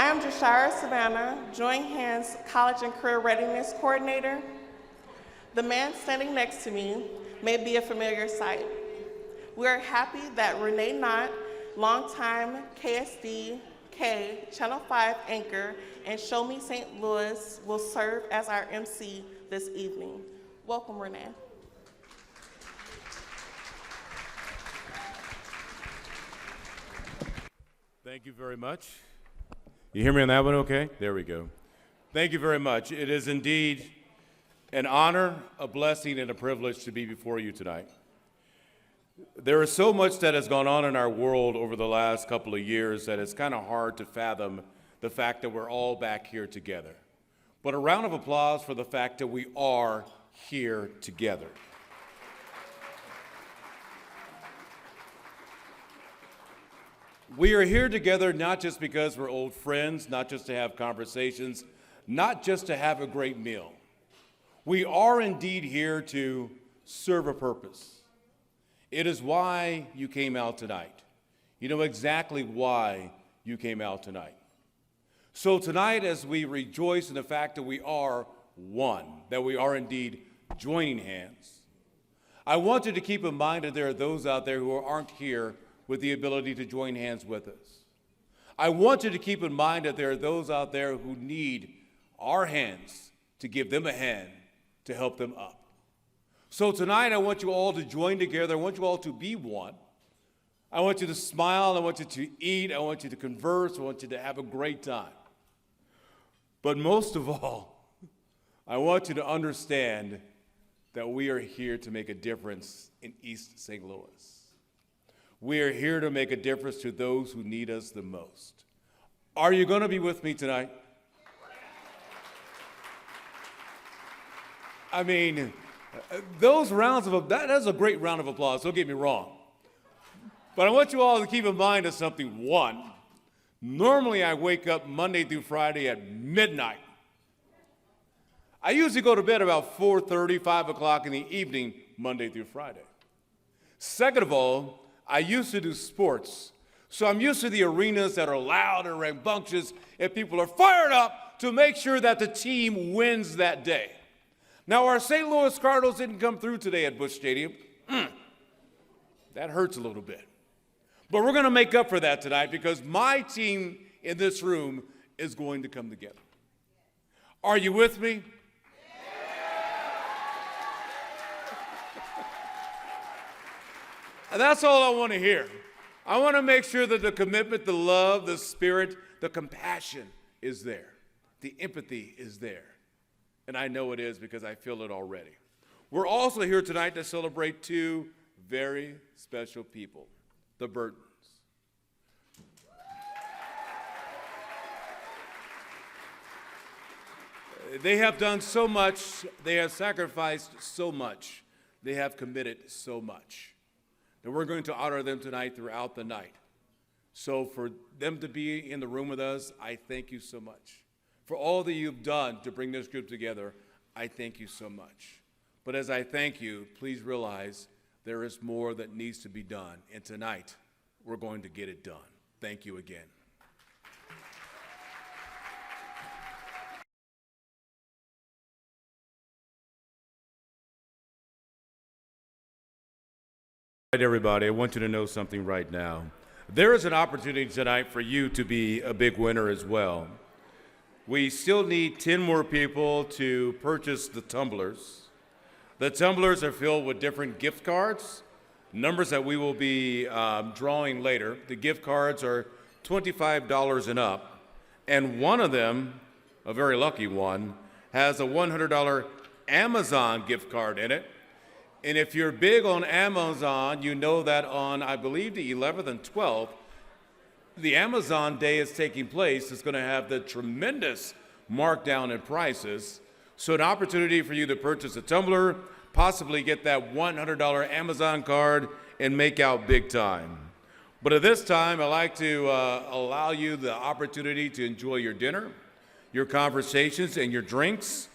I am Jashira Savannah, Join Hands College and Career Readiness Coordinator. The man standing next to me may be a familiar sight. We are happy that Renee Knott, longtime KSD-K Channel 5 anchor and Show Me St. Louis, will serve as our MC this evening. Welcome, Renee. Thank you very much. You hear me on that one okay? There we go. Thank you very much. It is indeed an honor, a blessing, and a privilege to be before you tonight. There is so much that has gone on in our world over the last couple of years that it's kind of hard to fathom the fact that we're all back here together. But a round of applause for the fact that we are here together. We are here together not just because we're old friends, not just to have conversations, not just to have a great meal. We are indeed here to serve a purpose. It is why you came out tonight. You know exactly why you came out tonight. So tonight, as we rejoice in the fact that we are one, that we are indeed joining hands, I want you to keep in mind that there are those out there who aren't here with the ability to join hands with us. I want you to keep in mind that there are those out there who need our hands to give them a hand to help them up. So tonight, I want you all to join together. I want you all to be one. I want you to smile. I want you to eat. I want you to converse. I want you to have a great time. But most of all, I want you to understand that we are here to make a difference in East St. Louis. We are here to make a difference to those who need us the most. Are you going to be with me tonight? I mean, those rounds of applause, that's a great round of applause, don't get me wrong. But I want you all to keep in mind of something. One, normally I wake up Monday through Friday at midnight. I usually go to bed about 4:30, 5 o'clock in the evening, Monday through Friday. Second of all, I used to do sports. So I'm used to the arenas that are loud and rambunctious, and people are fired up to make sure that the team wins that day. Now, our St. Louis Cardinals didn't come through today at Busch Stadium. That hurts a little bit. But we're going to make up for that tonight because my team in this room is going to come together. Are you with me? And that's all I want to hear. I want to make sure that the commitment, the love, the spirit, the compassion is there. The empathy is there. And I know it is because I feel it already. We're also here tonight to celebrate two very special people, the Burtons. They have done so much. They have sacrificed so much. They have committed so much. And we're going to honor them tonight throughout the night. So for them to be in the room with us, I thank you so much. For all that you've done to bring this group together, I thank you so much. But as I thank you, please realize there is more that needs to be done. And tonight, we're going to get it done. Thank you again. All right, everybody, I want you to know something right now. There is an opportunity tonight for you to be a big winner as well. We still need 10 more people to purchase the tumblers. The tumblers are filled with different gift cards, numbers that we will be drawing later. The gift cards are $25 and up, and one of them, a very lucky one, has a $100 Amazon gift card in it. And if you're big on Amazon, you know that on, I believe, the 11th and 12th, the Amazon Day is taking place. It's going to have the tremendous markdown in prices. So an opportunity for you to purchase a tumbler, possibly get that $100 Amazon card, and make out big time. But at this time, I'd like to allow you the opportunity to enjoy your dinner, your conversations, and your drinks.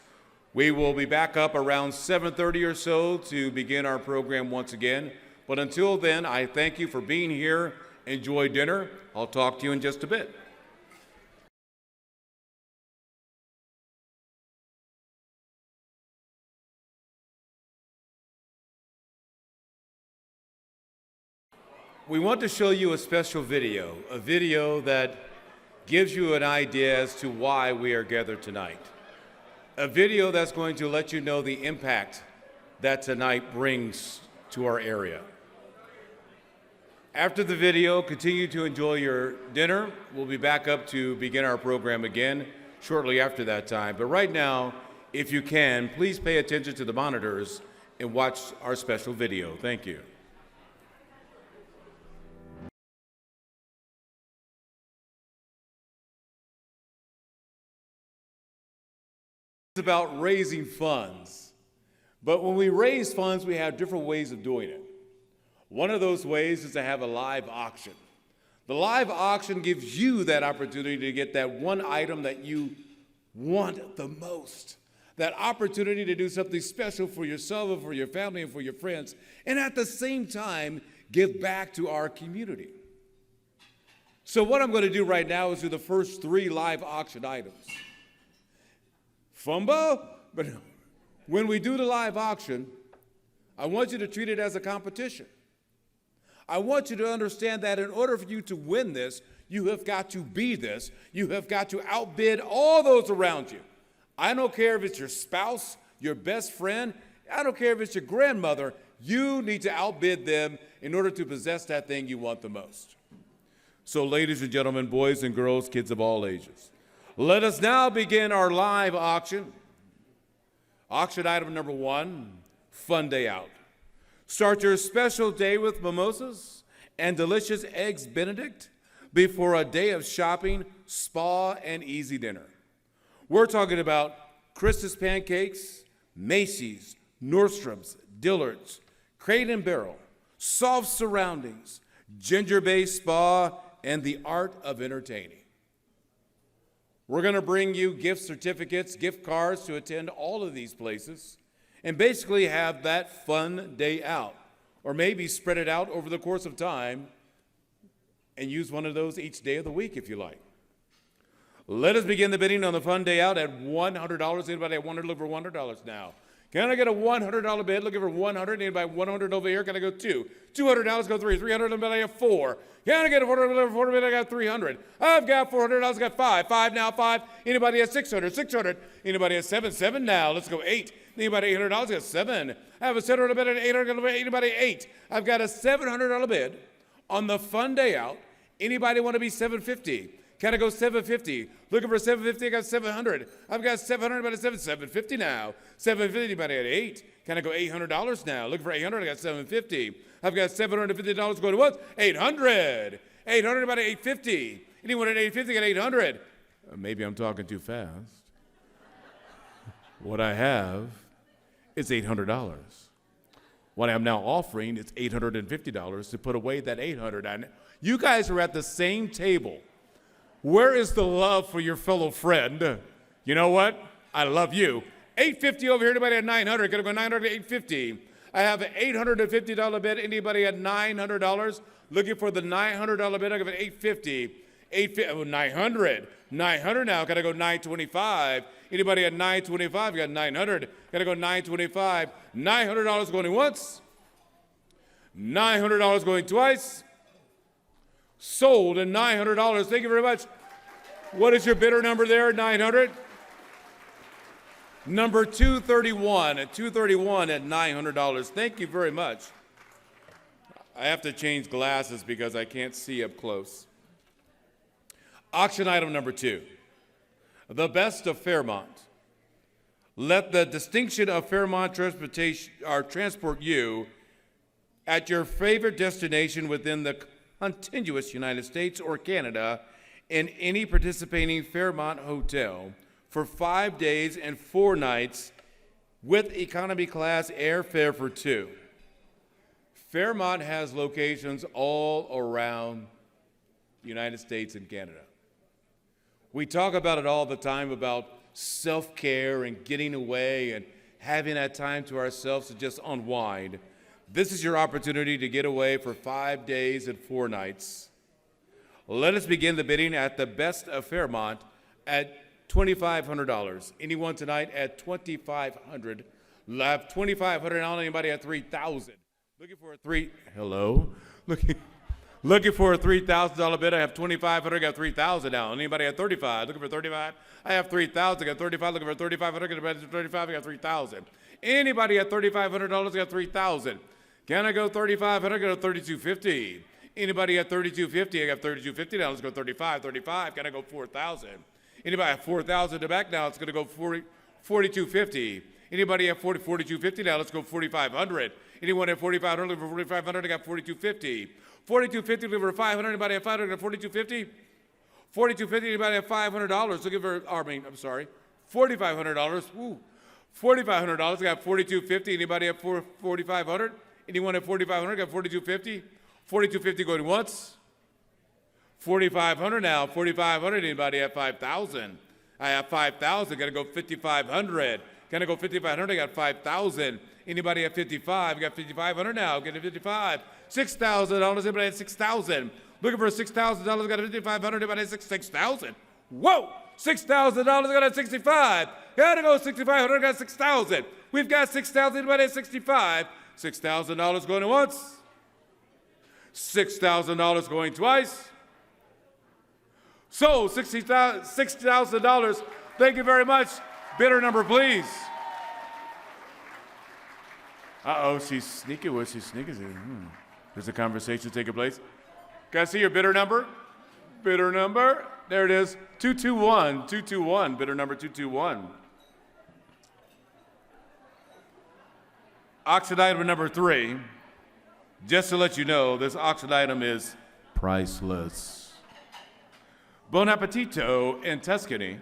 We will be back up around 7:30 or so to begin our program once again. But until then, I thank you for being here. Enjoy dinner. I'll talk to you in just a bit. We want to show you a special video, a video that gives you an idea as to why we are gathered tonight. A video that's going to let you know the impact that tonight brings to our area. After the video, continue to enjoy your dinner. We'll be back up to begin our program again shortly after that time. But right now, if you can, please pay attention to the monitors and watch our special video. Thank you. It's about raising funds. But when we raise funds, we have different ways of doing it. One of those ways is to have a live auction. The live auction gives you that opportunity to get that one item that you want the most. That opportunity to do something special for yourself and for your family and for your friends, and at the same time, give back to our community. So what I'm going to do right now is do the first 3 live auction items. Fumbo, but when we do the live auction, I want you to treat it as a competition. I want you to understand that in order for you to win this, you have got to be this. You have got to outbid all those around you. I don't care if it's your spouse, your best friend, I don't care if it's your grandmother, you need to outbid them in order to possess that thing you want the most. So ladies and gentlemen, boys and girls, kids of all ages, let us now begin our live auction. Auction item number 1, Fun Day Out. Start your special day with mimosas and delicious Eggs Benedict before a day of shopping, spa, and easy dinner. We're talking about Christmas pancakes, Macy's, Nordstrom's, Dillard's, Crate & Barrel, soft surroundings, ginger-based spa, and the art of entertaining. We're going to bring you gift certificates, gift cards to attend all of these places and basically have that fun day out, or maybe spread it out over the course of time and use one of those each day of the week if you like. Let us begin the bidding on the Fun Day Out at $100. Anybody at $100? Look for $100 now. Can I get a $100 bid? Looking for $100. Anybody 100 over here? Can I go 2? $200, go 3. 300, anybody at 4? Can I get a $400 bid? I got 300. I've got $400. I got 5. 5 now, 5. Anybody at 600? 600. Anybody at 7? 7 now. Let's go 8. Anybody at $800? I got 7. I have a $700 bid at 800. Anybody at 8? I've got a $700 bid on the Fun Day Out. Anybody want to be 750? Can I go 750? Looking for 750, I got 700. I've got 700, but it's 750 now. 750, anybody at 8? Can I go $800 now? Looking for 800, I got 750. I've got $750 going to what? 800. 800, anybody at 850? Anyone at 850 got 800? Maybe I'm talking too fast. What I have is $800. What I'm now offering is $850 to put away that 800. And you guys are at the same table. Where is the love for your fellow friend? You know what? I love you. 850 over here. Anybody at 900? Gonna go 900 to 850. I have an $850 bid. Anybody at $900? Looking for the $900 bid. I give it 850. 850. Oh, 900. 900 now. Gotta go 925. Anybody at 925? Got 900. Gotta go 925. $900 going once. $900 going twice. Sold at $900. Thank you very much. What is your bidder number there? 900. Number 231 at 231 at $900. Thank you very much. I have to change glasses because I can't see up close. Auction item number 2. The best of Fairmont. Let the distinction of Fairmont transportation or transport you at your favorite destination within the contiguous United States or Canada in any participating Fairmont hotel for 5 days and 4 nights with economy class airfare for 2. Fairmont has locations all around the United States and Canada. We talk about it all the time about self-care and getting away and having that time to ourselves to just unwind. This is your opportunity to get away for 5 days and 4 nights. Let us begin the bidding at the best of Fairmont at $2,500. Anyone tonight at $2,500? Love $2,500. Anybody at $3,000? Looking for a 3. Hello. Looking for a $3,000 bid. I have 2,500. I got 3,000 now. Anybody at 35? Looking for 35? I have 3,000. I got 35. Looking for 3,500. I got 35. I got 3,000. Anybody at $3,500? I got 3,000. Can I go 3,500? I go 3,250. Anybody at 3,250? I got 3,250 now. Let's go 35. 35. Can I go 4,000? Anybody at 4,000 in the back now? It's going to go 4,250. Anybody at 4,250 now? Let's go 4,500. Anyone at 4,500? Looking for 4,500? I got 4,250. 4,250, looking for 500. Anybody at 500? 4,250. 4,250. Anybody at $500? Looking for, $4,500. Woo. $4,500. I got 4,250. Anybody at 4,500? Anyone at 4,500? Got 4,250. 4,250 going once. 4,500 now. 4,500. Anybody at 5,000? I have 5,000. Got to go 5,500. Can I go 5,500? I got 5,000. Anybody at 55? I got 5,500 now. Get to 55. $6,000. Anybody at 6,000? Looking for $6,000. Got a 5,500. Anybody at 6,000? Whoa! $6,000. Got a 65. Gotta go 6,500. Got 6,000. We've got 6,000. Anybody at 65? $6,000 going once. $6,000 going twice. So $60,000. Thank you very much. Bidder number, please. Uh-oh, she's sneaking. What she's sneaking? There's a conversation taking place. Can I see your bidder number? Bidder number. There it is. 221. 221. Bidder number 221. Auction item number 3. Just to let you know, this auction item is priceless. Bon appetito in Tuscany.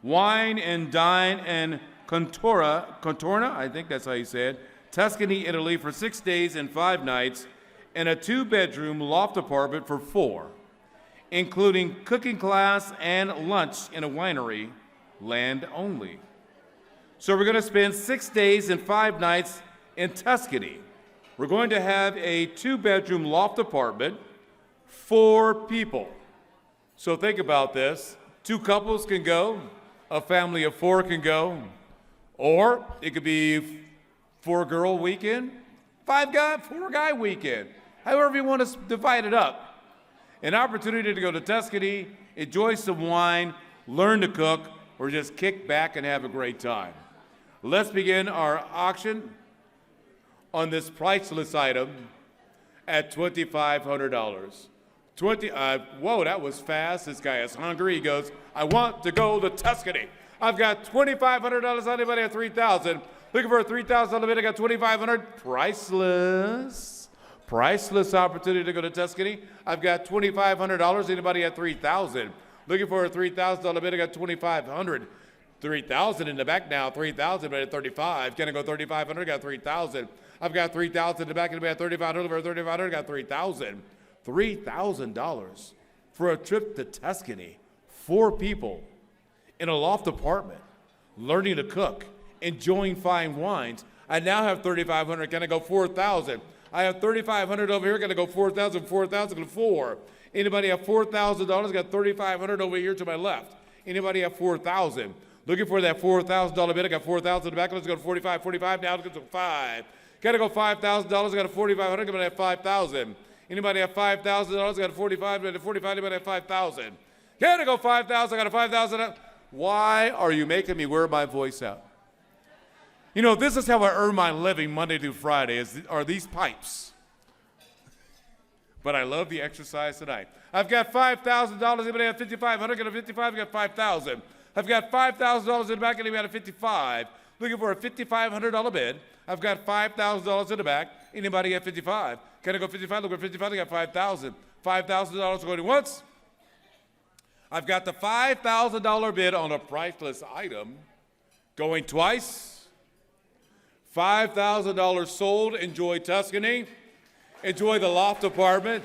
Wine and Dine and Contorna, I think that's how you say it, Tuscany, Italy for 6 days and 5 nights, and a 2-bedroom loft apartment for 4, including cooking class and lunch in a winery, land only. So we're going to spend 6 days and 5 nights in Tuscany. We're going to have a 2-bedroom loft apartment, 4 people. So think about this. 2 couples can go, a family of 4 can go, or it could be 4-girl weekend, 4-guy weekend, however you want to divide it up. An opportunity to go to Tuscany, enjoy some wine, learn to cook, or just kick back and have a great time. Let's begin our auction on this priceless item at $2,500. Whoa, that was fast. This guy is hungry. He goes, I want to go to Tuscany. I've got $2,500. Anybody at 3,000? Looking for a $3,000 bid. I got 2,500. Priceless. Priceless opportunity to go to Tuscany. I've got $2,500. Anybody at 3,000? Looking for a $3,000 bid. I got 2,500. 3,000 in the back now. 3,000 but at 35. Can I go 3,500? I got 3,000. I've got 3,000 in the back. Anybody at 3,500? For 3,500. I got 3,000. $3,000 for a trip to Tuscany. 4 people in a loft apartment, learning to cook, enjoying fine wines. I now have 3,500. Can I go 4,000? I have 3,500 over here. Can I go 4,000? 4,000 and 4. Anybody have $4,000? Got 3,500 over here to my left. Anybody have 4,000? Looking for that $4,000 bid. I got 4,000 in the back. Let's go to 45. 45 now. Let's go to 5. Can I go $5,000? I got a 4,500. Anybody have 5,000? Anybody have $5,000? Got a 45. Anybody have 45? Anybody have 5,000? Can I go 5,000? I got a 5,000. Why are you making me wear my voice out? You know, this is how I earn my living Monday through Friday, are these pipes. But I love the exercise tonight. I've got $5,000. Anybody have 5,500? Got a 55. I got 5,000. I've got $5,000 in the back. Anybody have 55? Looking for a $5,500 bid. I've got $5,000 in the back. Anybody at 55? Can I go 55? Look for 55. I got 5,000. $5,000 going once. I've got the $5,000 bid on a priceless item going twice. $5,000 sold. Enjoy Tuscany. Enjoy the loft apartment.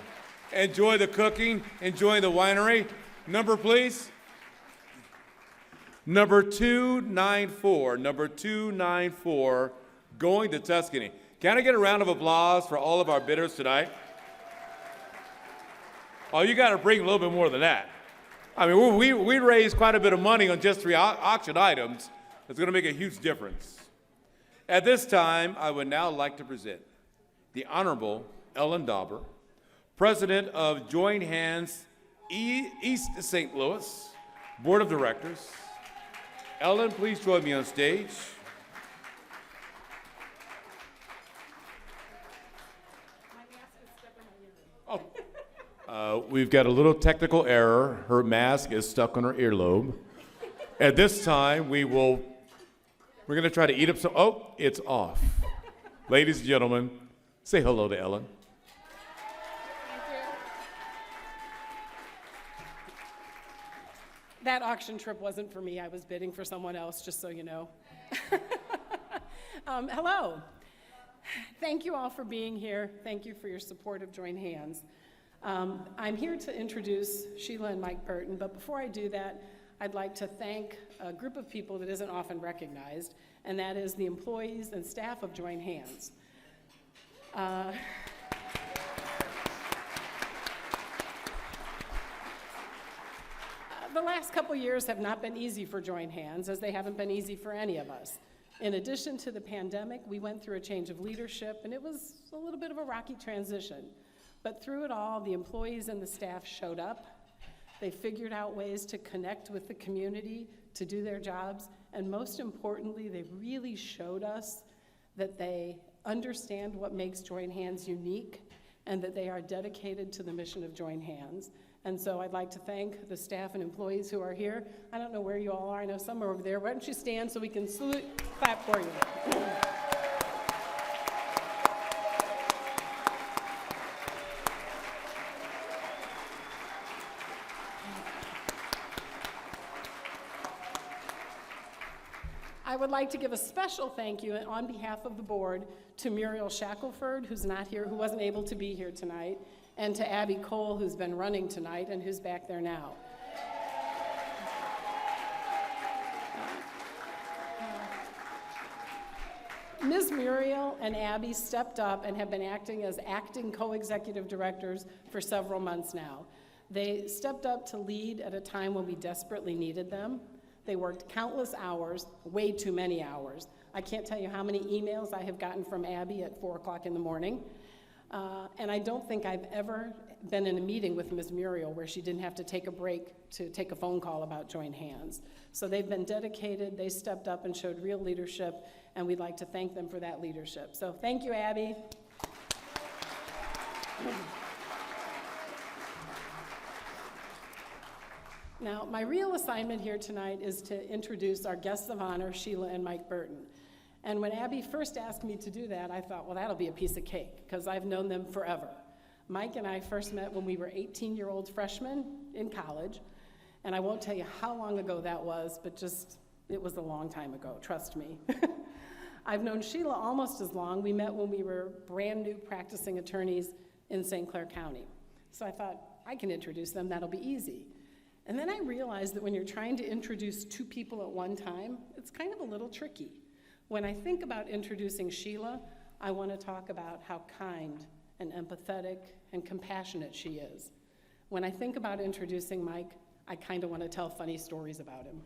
Enjoy the cooking. Enjoy the winery. Number, please. Number 294. Number 294. Going to Tuscany. Can I get a round of applause for all of our bidders tonight? Oh, you got to bring a little bit more than that. I mean, we raised quite a bit of money on just 3 auction items. It's going to make a huge difference. At this time, I would now like to present the Honorable Ellen Dauber, President of Join Hands East St. Louis Board of Directors. Ellen, please join me on stage. We've got a little technical error. Her mask is stuck on her earlobe. At this time, we're going to try to eat up some, oh, it's off. Ladies and gentlemen, say hello to Ellen. Thank you. That auction trip wasn't for me. I was bidding for someone else, just so you know. Hello. Thank you all for being here. Thank you for your support of Join Hands. I'm here to introduce Sheila and Mike Burton, but before I do that, I'd like to thank a group of people that isn't often recognized, and that is the employees and staff of Join Hands. The last couple years have not been easy for Join Hands, as they haven't been easy for any of us. In addition to the pandemic, we went through a change of leadership, and it was a little bit of a rocky transition. But through it all, the employees and the staff showed up. They figured out ways to connect with the community, to do their jobs, and most importantly, they really showed us that they understand what makes Join Hands unique and that they are dedicated to the mission of Join Hands. And so I'd like to thank the staff and employees who are here. I don't know where you all are. I know some are over there. Why don't you stand so we can salute, clap for you. I would like to give a special thank you on behalf of the board to Muriel Shackelford, who's not here, who wasn't able to be here tonight, and to Abby Cole, who's been running tonight and who's back there now. Ms. Muriel and Abby stepped up and have been acting as acting co-executive directors for several months now. They stepped up to lead at a time when we desperately needed them. They worked countless hours, way too many hours. I can't tell you how many emails I have gotten from Abby at 4 o'clock in the morning. And I don't think I've ever been in a meeting with Ms. Muriel where she didn't have to take a break to take a phone call about Join Hands. So they've been dedicated, they stepped up and showed real leadership, and we'd like to thank them for that leadership. So thank you, Abby. Now, my real assignment here tonight is to introduce our guests of honor, Sheila and Mike Burton. And when Abby first asked me to do that, I thought, well, that'll be a piece of cake, because I've known them forever. Mike and I first met when we were 18-year-old freshmen in college, and I won't tell you how long ago that was, but just, it was a long time ago, trust me. I've known Sheila almost as long. We met when we were brand new practicing attorneys in St. Clair County. So I thought, I can introduce them, that'll be easy. And then I realized that when you're trying to introduce two people at one time, it's kind of a little tricky. When I think about introducing Sheila, I want to talk about how kind and empathetic and compassionate she is. When I think about introducing Mike, I kind of want to tell funny stories about him.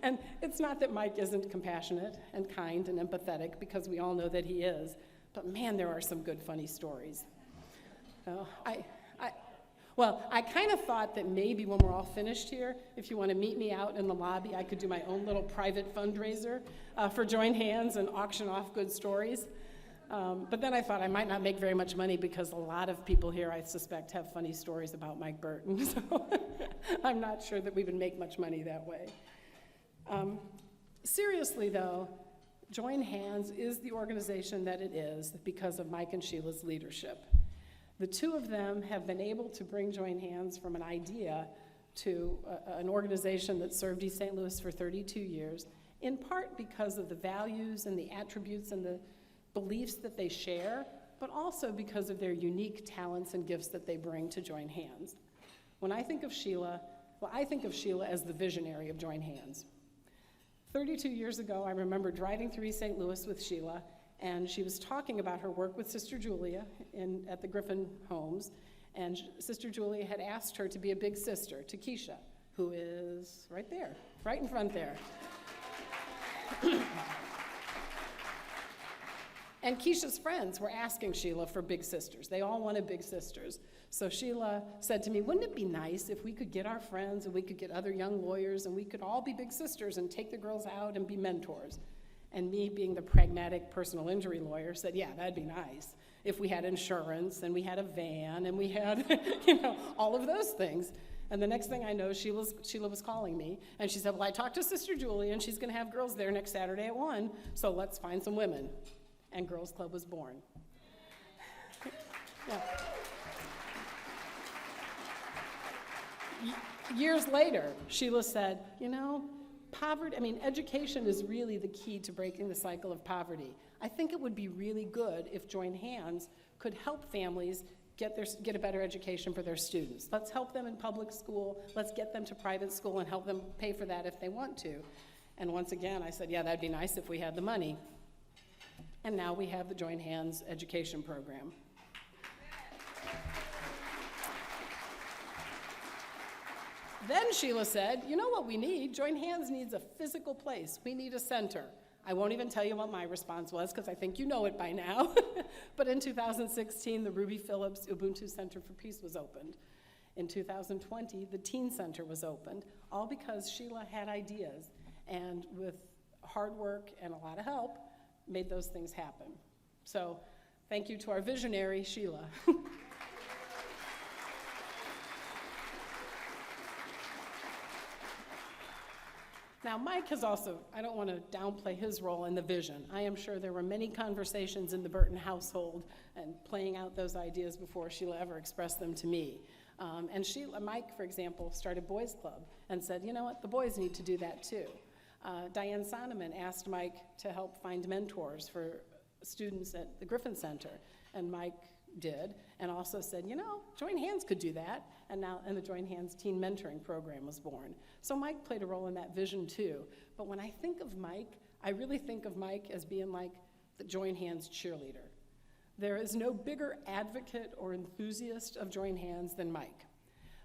And it's not that Mike isn't compassionate and kind and empathetic, because we all know that he is, but man, there are some good funny stories. Well, I kind of thought that maybe when we're all finished here, if you want to meet me out in the lobby, I could do my own little private fundraiser for Join Hands and auction off good stories. But then I thought I might not make very much money, because a lot of people here, I suspect, have funny stories about Mike Burton. So I'm not sure that we would make much money that way. Seriously, though, Join Hands is the organization that it is because of Mike and Sheila's leadership. The two of them have been able to bring Join Hands from an idea to an organization that served East St. Louis for 32 years, in part because of the values and the attributes and the beliefs that they share, but also because of their unique talents and gifts that they bring to Join Hands. When I think of Sheila, well, I think of Sheila as the visionary of Join Hands. 32 years ago, I remember driving through East St. Louis with Sheila, and she was talking about her work with Sister Julia at the Griffin homes, and Sister Julia had asked her to be a big sister to Keisha, who is right there, right in front there. And Keisha's friends were asking Sheila for big sisters. They all wanted big sisters. So Sheila said to me, wouldn't it be nice if we could get our friends and we could get other young lawyers and we could all be big sisters and take the girls out and be mentors? And me, being the pragmatic personal injury lawyer, said, yeah, that'd be nice if we had insurance and we had a van and we had, all of those things. And the next thing I know, Sheila was calling me, and she said, well, I talked to Sister Julie, and she's going to have girls there next Saturday at 1, so let's find some women. And Girls Club was born. Yeah. Years later, Sheila said, poverty, education is really the key to breaking the cycle of poverty. I think it would be really good if Join Hands could help families get a better education for their students. Let's help them in public school. Let's get them to private school and help them pay for that if they want to. And once again, I said, yeah, that'd be nice if we had the money. And now we have the Join Hands education program. Then Sheila said, you know what we need? Join Hands needs a physical place. We need a center. I won't even tell you what my response was because I think you know it by now. But in 2016, the Ruby Phillips Ubuntu Center for Peace was opened. In 2020, the Teen Center was opened, all because Sheila had ideas and with hard work and a lot of help, made those things happen. So thank you to our visionary, Sheila. Now, Mike has also, I don't want to downplay his role in the vision. I am sure there were many conversations in the Burton household and playing out those ideas before Sheila ever expressed them to me. Mike, for example, started Boys Club and said, you know what, the boys need to do that too. Diane Sonneman asked Mike to help find mentors for students at the Griffin Center, and Mike did, and also said, Join Hands could do that, and the Join Hands Teen Mentoring Program was born. So Mike played a role in that vision too. But when I think of Mike, I really think of Mike as being like the Join Hands cheerleader. There is no bigger advocate or enthusiast of Join Hands than Mike.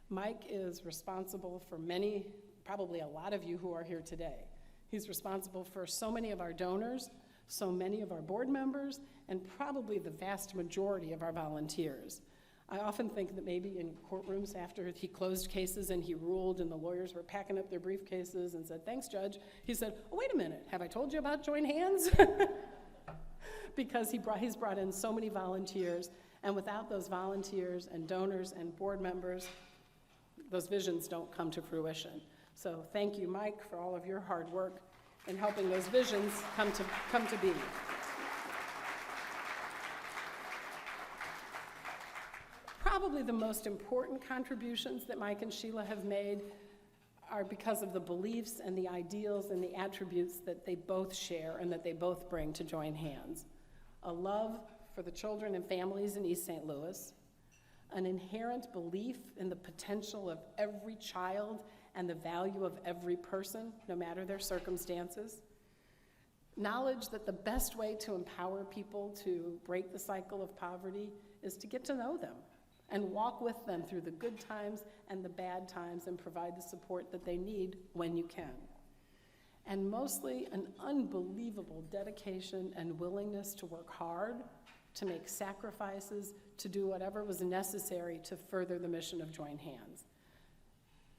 Mike is responsible for many, probably a lot of you who are here today. He's responsible for so many of our donors, so many of our board members, and probably the vast majority of our volunteers. I often think that maybe in courtrooms after he closed cases and he ruled and the lawyers were packing up their briefcases and said, thanks, Judge, he said, oh, wait a minute, have I told you about Join Hands? Because he's brought in so many volunteers, and without those volunteers and donors and board members, those visions don't come to fruition. So thank you, Mike, for all of your hard work in helping those visions come to be. Probably the most important contributions that Mike and Sheila have made are because of the beliefs and the ideals and the attributes that they both share and that they both bring to Join Hands. A love for the children and families in East St. Louis, an inherent belief in the potential of every child and the value of every person, no matter their circumstances, knowledge that the best way to empower people to break the cycle of poverty is to get to know them and walk with them through the good times and the bad times and provide the support that they need when you can. And mostly an unbelievable dedication and willingness to work hard, to make sacrifices, to do whatever was necessary to further the mission of Join Hands.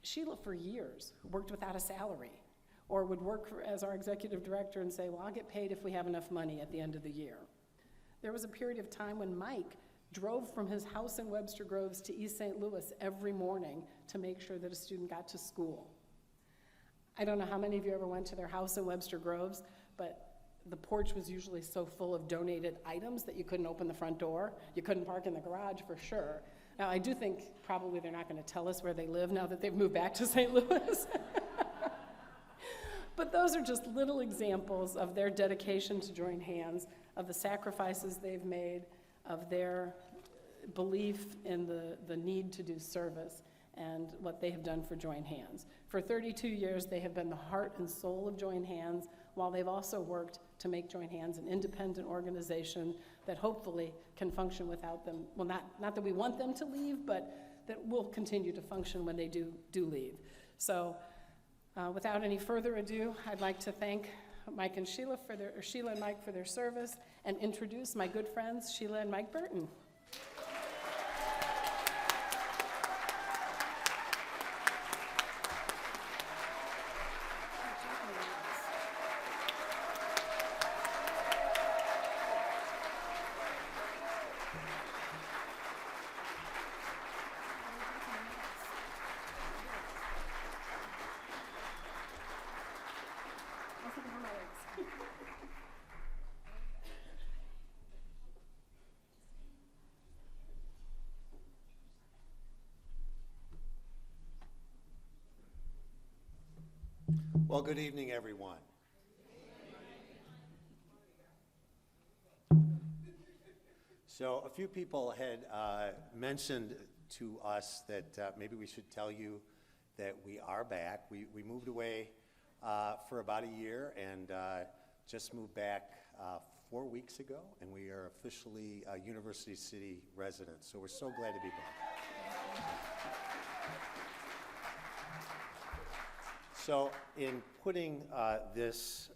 Sheila, for years, worked without a salary, or would work as our executive director and say, well, I'll get paid if we have enough money at the end of the year. There was a period of time when Mike drove from his house in Webster Groves to East St. Louis every morning to make sure that a student got to school. I don't know how many of you ever went to their house in Webster Groves, but the porch was usually so full of donated items that you couldn't open the front door. You couldn't park in the garage for sure. Now, I do think probably they're not going to tell us where they live now that they've moved back to St. Louis. But those are just little examples of their dedication to Join Hands, of the sacrifices they've made, of their belief in the need to do service and what they have done for Join Hands. For 32 years, they have been the heart and soul of Join Hands, while they've also worked to make Join Hands an independent organization that hopefully can function without them. Well, not that we want them to leave, but that will continue to function when they do leave. So without any further ado, I'd like to thank Mike and Sheila Sheila and Mike for their service, and introduce my good friends, Sheila and Mike Burton. Well, good evening, everyone. So a few people had mentioned to us that maybe we should tell you that we are back. We moved away for about a year and just moved back 4 weeks ago, and we are officially University City residents. So we're so glad to be back. So in putting this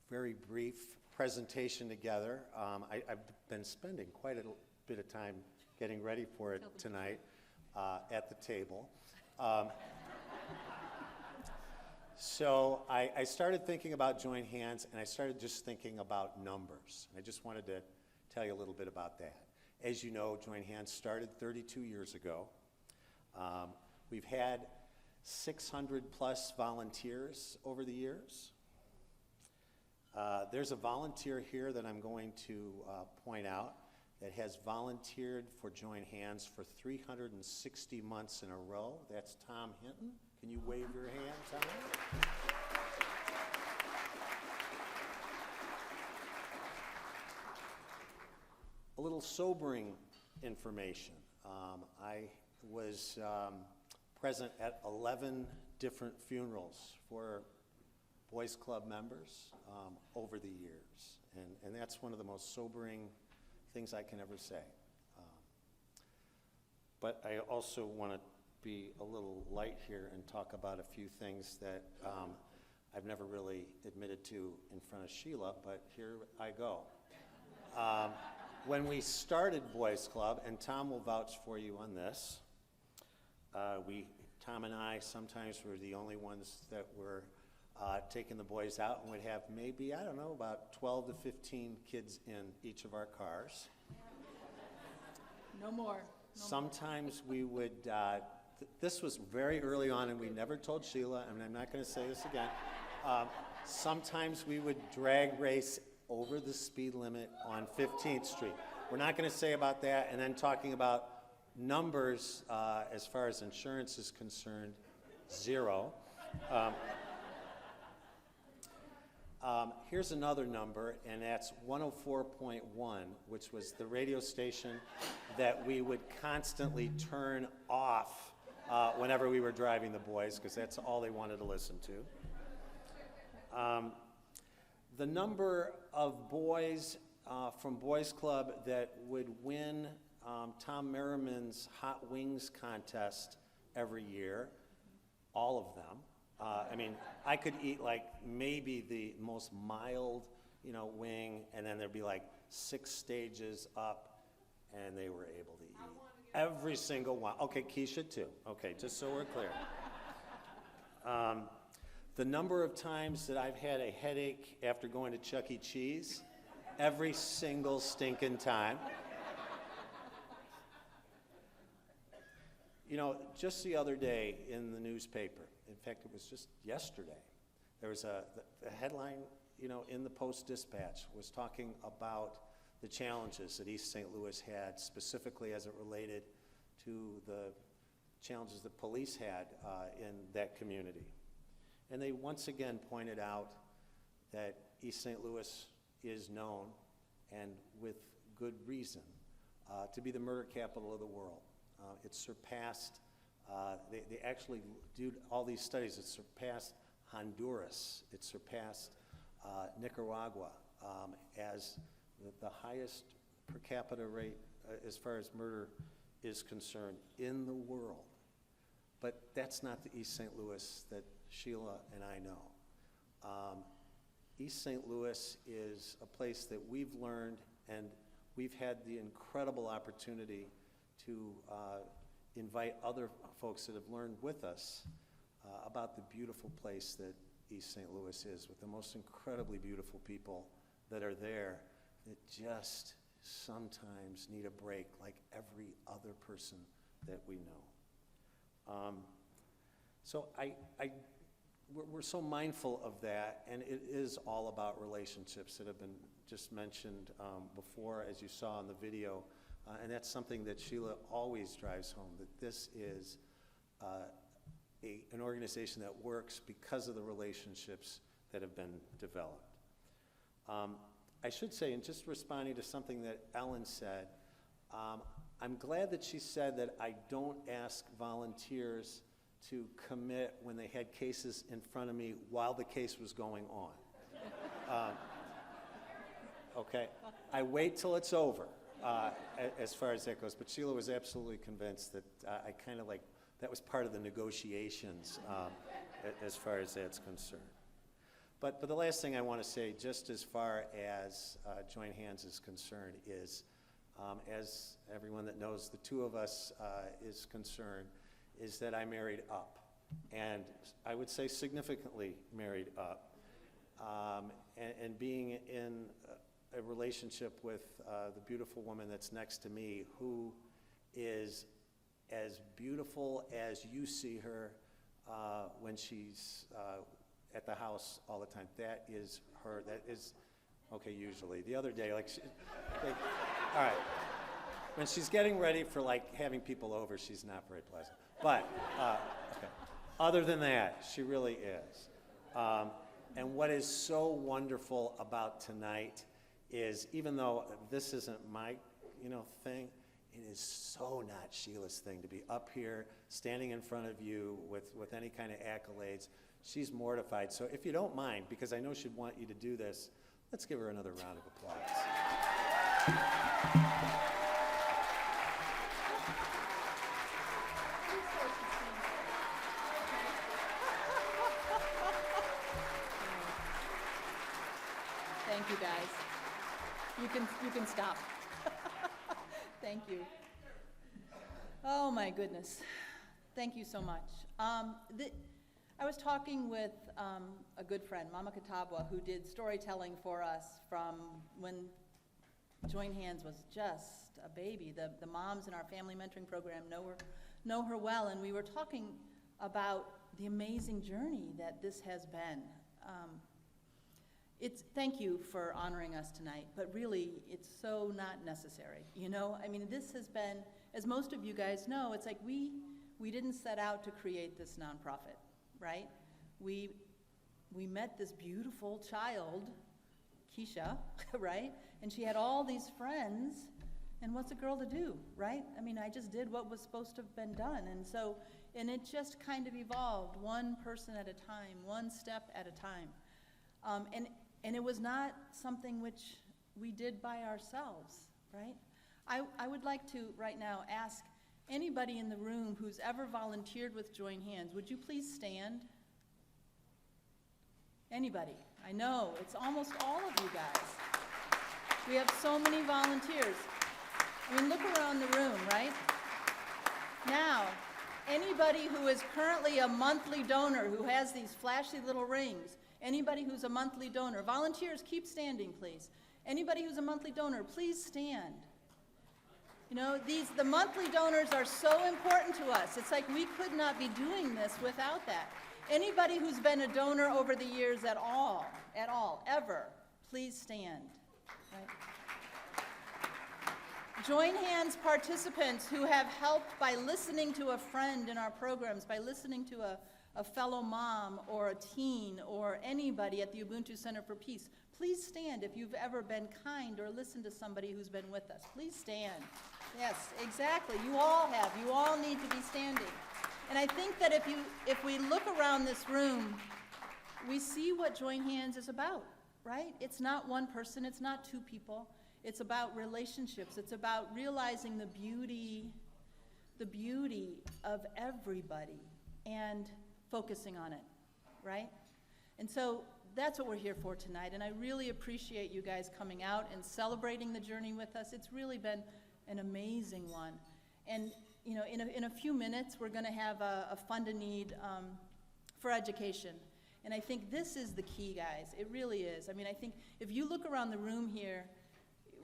very brief presentation together, I've been spending quite a bit of time getting ready for it tonight at the table. So I started thinking about Join Hands, and I started just thinking about numbers. I just wanted to tell you a little bit about that. As you know, Join Hands started 32 years ago. We've had 600 plus volunteers over the years. There's a volunteer here that I'm going to point out that has volunteered for Join Hands for 360 months in a row. That's Tom Hinton. Can you wave your hand, Tom? A little sobering information. I was present at 11 different funerals for Boys Club members over the years. And that's one of the most sobering things I can ever say. But I also want to be a little light here and talk about a few things that I've never really admitted to in front of Sheila, but here I go. When we started Boys Club, and Tom will vouch for you on this, Tom and I sometimes were the only ones that were taking the boys out, and would have maybe, I don't know, about 12 to 15 kids in each of our cars. No more. Sometimes we would, this was very early on, and we never told Sheila, and I'm not going to say this again. Sometimes we would drag race over the speed limit on 15th Street. We're not going to say about that, and then talking about numbers, as far as insurance is concerned, 0. Here's another number, and that's 104.1, which was the radio station that we would constantly turn off whenever we were driving the boys, because that's all they wanted to listen to. The number of boys from Boys Club that would win Tom Merriman's Hot Wings contest every year, all of them. I mean, I could eat like maybe the most mild, wing, and then there'd be like 6 stages up, and they were able to eat every single one. Okay, Keisha too. Okay, just so we're clear. The number of times that I've had a headache after going to Chuck E. Cheese, every single stinking time. Just the other day in the newspaper, in fact, it was just yesterday, there was the headline, in the Post-Dispatch was talking about the challenges that East St. Louis had, specifically as it related to the challenges that police had in that community. And they once again pointed out that East St. Louis is known, and with good reason, to be the murder capital of the world. It surpassed, they actually did all these studies, it surpassed Honduras, it surpassed Nicaragua as the highest per capita rate as far as murder is concerned in the world. But that's not the East St. Louis that Sheila and I know. East St. Louis is a place that we've learned, and we've had the incredible opportunity to invite other folks that have learned with us about the beautiful place that East St. Louis is, with the most incredibly beautiful people that are there that just sometimes need a break like every other person that we know. So we're so mindful of that, and it is all about relationships that have been just mentioned before, as you saw in the video, and that's something that Sheila always drives home, that this is an organization that works because of the relationships that have been developed. I should say, and just responding to something that Ellen said, I'm glad that she said that I don't ask volunteers to commit when they had cases in front of me while the case was going on. Okay, I wait till it's over as far as that goes, but Sheila was absolutely convinced that I kind of like, that was part of the negotiations as far as that's concerned. But the last thing I want to say, just as far as Join Hands is concerned, is as everyone that knows the two of us is concerned, is that I married up, and I would say significantly married up, and being in a relationship with the beautiful woman that's next to me, who is as beautiful as you see her when she's at the house all the time. That is her. That is, okay, usually. The other day, all right. When she's getting ready for like having people over, she's not very pleasant. But, okay. Other than that, she really is. And what is so wonderful about tonight is, even though this isn't my, thing, it is so not Sheila's thing to be up here, standing in front of you with any kind of accolades. She's mortified. So if you don't mind, because I know she'd want you to do this, let's give her another round of applause. Thank you, guys. You can stop. Thank you. Oh my goodness. Thank you so much. I was talking with a good friend, Mama Catawba, who did storytelling for us from when Join Hands was just a baby. The moms in our family mentoring program know her well, and we were talking about the amazing journey that this has been. Thank you for honoring us tonight, but really, it's so not necessary, I mean, this has been, as most of you guys know, it's like we didn't set out to create this nonprofit, right? We met this beautiful child, Keisha, right? And she had all these friends, and what's a girl to do, right? I mean, I just did what was supposed to have been done, and it just kind of evolved, one person at a time, one step at a time. And it was not something which we did by ourselves, right? I would like to, right now, ask anybody in the room who's ever volunteered with Join Hands, would you please stand? Anybody? I know, it's almost all of you guys. We have so many volunteers. I mean, look around the room, right? Now, anybody who is currently a monthly donor who has these flashy little rings, anybody who's a monthly donor, volunteers, keep standing, please. Anybody who's a monthly donor, please stand. The monthly donors are so important to us. It's like we could not be doing this without that. Anybody who's been a donor over the years at all, ever, please stand. Right? Join Hands participants who have helped by listening to a friend in our programs, by listening to a fellow mom or a teen or anybody at the Ubuntu Center for Peace, please stand if you've ever been kind or listened to somebody who's been with us. Please stand. Yes, exactly. You all have. You all need to be standing. And I think that if we look around this room, we see what Join Hands is about, right? It's not one person. It's not two people. It's about relationships. It's about realizing the beauty of everybody and focusing on it, right? And so that's what we're here for tonight, and I really appreciate you guys coming out and celebrating the journey with us. It's really been an amazing one. And, you know, in a few minutes, we're gonna have a fund a need for education. And I think this is the key, guys. It really is. I mean, I think if you look around the room here,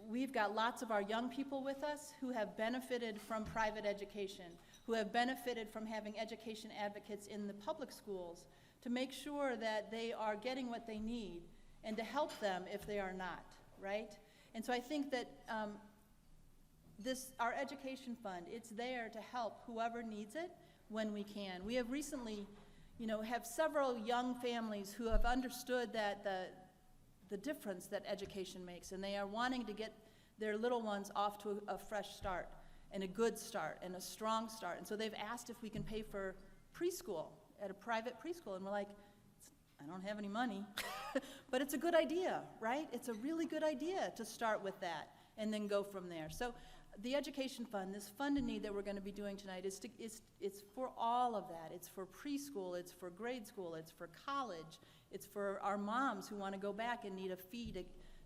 we've got lots of our young people with us who have benefited from private education, who have benefited from having education advocates in the public schools to make sure that they are getting what they need and to help them if they are not, right? And so I think that our education fund, it's there to help whoever needs it when we can. We have recently, you know, have several young families who have understood that the difference that education makes, and they are wanting to get their little ones off to a fresh start and a good start and a strong start. And so they've asked if we can pay for preschool at a private preschool, and we're like, I don't have any money, but it's a good idea, right? It's a really good idea to start with that and then go from there. So the education fund, this fund in need that we're going to be doing tonight, it's for all of that. It's for preschool, it's for grade school, it's for college, it's for our moms who want to go back and need a fee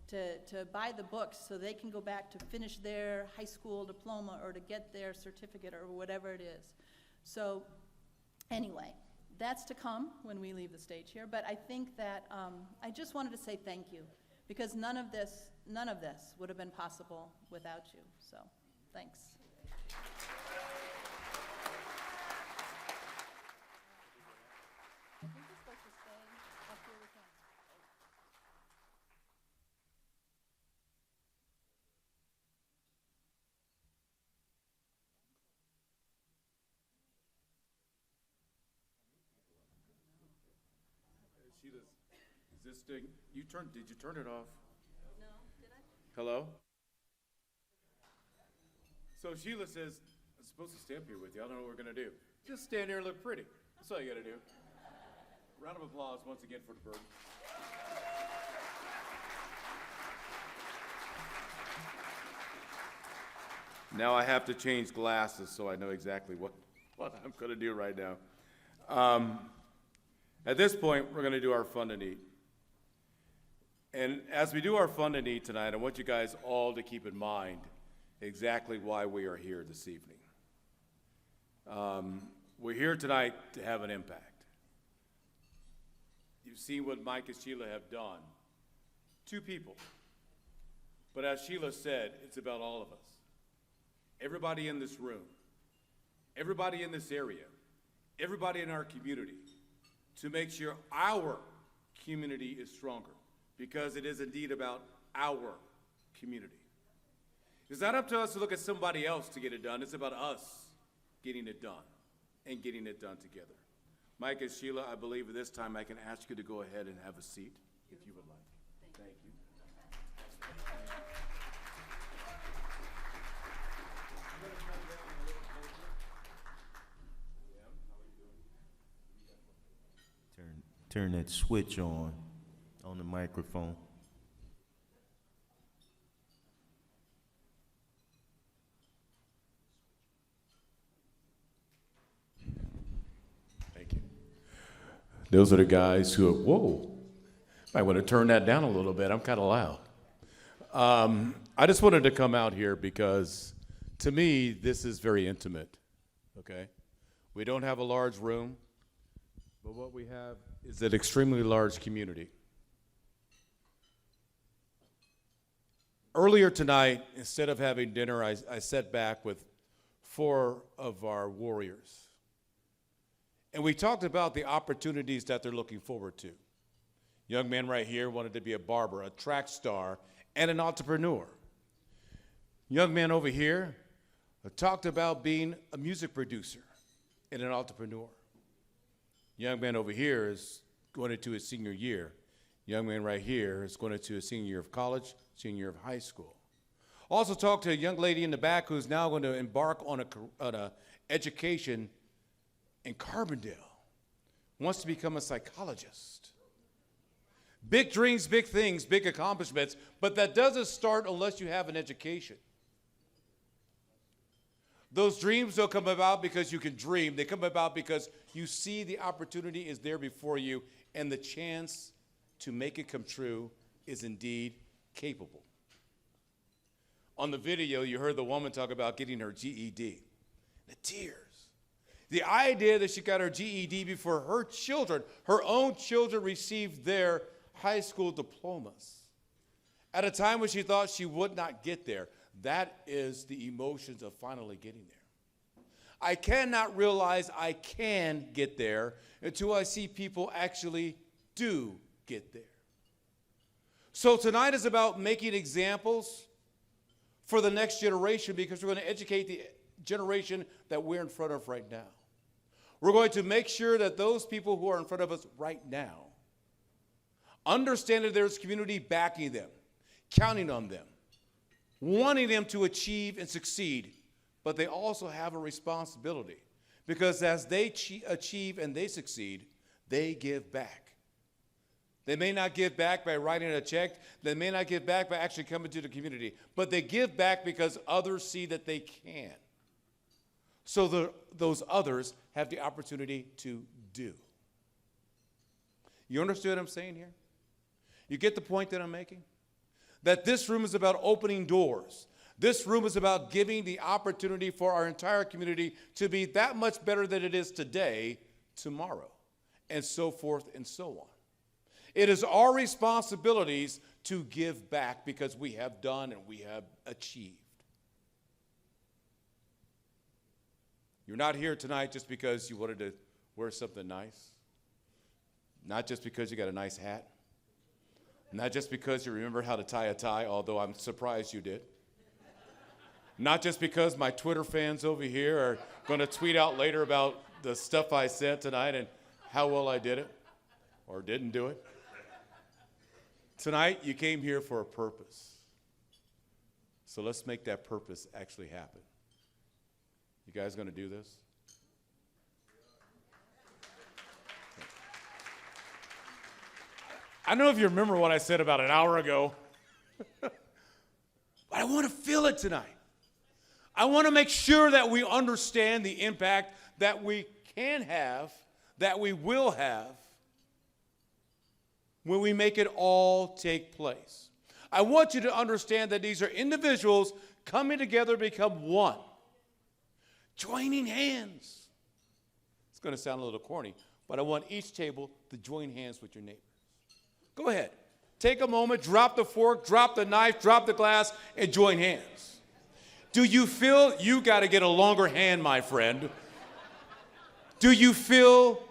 to buy the books so they can go back to finish their high school diploma or to get their certificate or whatever it is. So anyway, that's to come when we leave the stage here. But I think that I just wanted to say thank you, because none of this would have been possible without you. So thanks. I think you're supposed to stay up here with him. Sheila, is this thing, did you turn it off? No, did I? Hello? So Sheila says, I'm supposed to stay up here with you. I don't know what we're gonna do. Just stand here and look pretty. That's all you gotta do. Round of applause once again for the bird. Now I have to change glasses so I know exactly what I'm gonna do right now. At this point, we're gonna do our fund and eat. And as we do our fund and eat tonight, I want you guys all to keep in mind exactly why we are here this evening. We're here tonight to have an impact. You've seen what Mike and Sheila have done. 2 people. But as Sheila said, it's about all of us. Everybody in this room, everybody in this area, everybody in our community, to make sure our community is stronger, because it is indeed about our community. It's not up to us to look at somebody else to get it done. It's about us getting it done and getting it done together. Mike and Sheila, I believe at this time I can ask you to go ahead and have a seat if you would like. Thank you. Turn that switch on the microphone. Thank you. Those are the guys who, whoa, might want to turn that down a little bit. I'm kind of loud. I just wanted to come out here because, to me, this is very intimate, okay? We don't have a large room, but what we have is an extremely large community. Earlier tonight, instead of having dinner, I sat back with 4 of our warriors. And we talked about the opportunities that they're looking forward to. Young man right here wanted to be a barber, a track star, and an entrepreneur. Young man over here talked about being a music producer and an entrepreneur. Young man over here is going into his senior year. Young man right here is going into his senior year of college, senior year of high school. Also talked to a young lady in the back who's now going to embark on a education in Carbondale, wants to become a psychologist. Big dreams, big things, big accomplishments, but that doesn't start unless you have an education. Those dreams don't come about because you can dream. They come about because you see the opportunity is there before you and the chance to make it come true is indeed capable. On the video, you heard the woman talk about getting her GED. The tears. The idea that she got her GED before her children, her own children, received their high school diplomas. At a time when she thought she would not get there. That is the emotions of finally getting there. I cannot realize I can get there until I see people actually do get there. So tonight is about making examples for the next generation, because we're going to educate the generation that we're in front of right now. We're going to make sure that those people who are in front of us right now understand that there's community backing them, counting on them, wanting them to achieve and succeed, but they also have a responsibility, because as they achieve and they succeed, they give back. They may not give back by writing a check. They may not give back by actually coming to the community, but they give back because others see that they can. So those others have the opportunity to do. You understand what I'm saying here? You get the point that I'm making? That this room is about opening doors. This room is about giving the opportunity for our entire community to be that much better than it is today, tomorrow, and so forth and so on. It is our responsibilities to give back because we have done and we have achieved. You're not here tonight just because you wanted to wear something nice. Not just because you got a nice hat. Not just because you remember how to tie a tie, although I'm surprised you did. Not just because my Twitter fans over here are going to tweet out later about the stuff I said tonight and how well I did it or didn't do it. Tonight, you came here for a purpose. So let's make that purpose actually happen. You guys going to do this? I don't know if you remember what I said about an hour ago, but I want to feel it tonight. I want to make sure that we understand the impact that we can have, that we will have, when we make it all take place. I want you to understand that these are individuals coming together to become one, joining hands. It's going to sound a little corny, but I want each table to join hands with your neighbor. Go ahead. Take a moment, drop the fork, drop the knife, drop the glass, and join hands. Do you feel you got to get a longer hand, my friend? Do you feel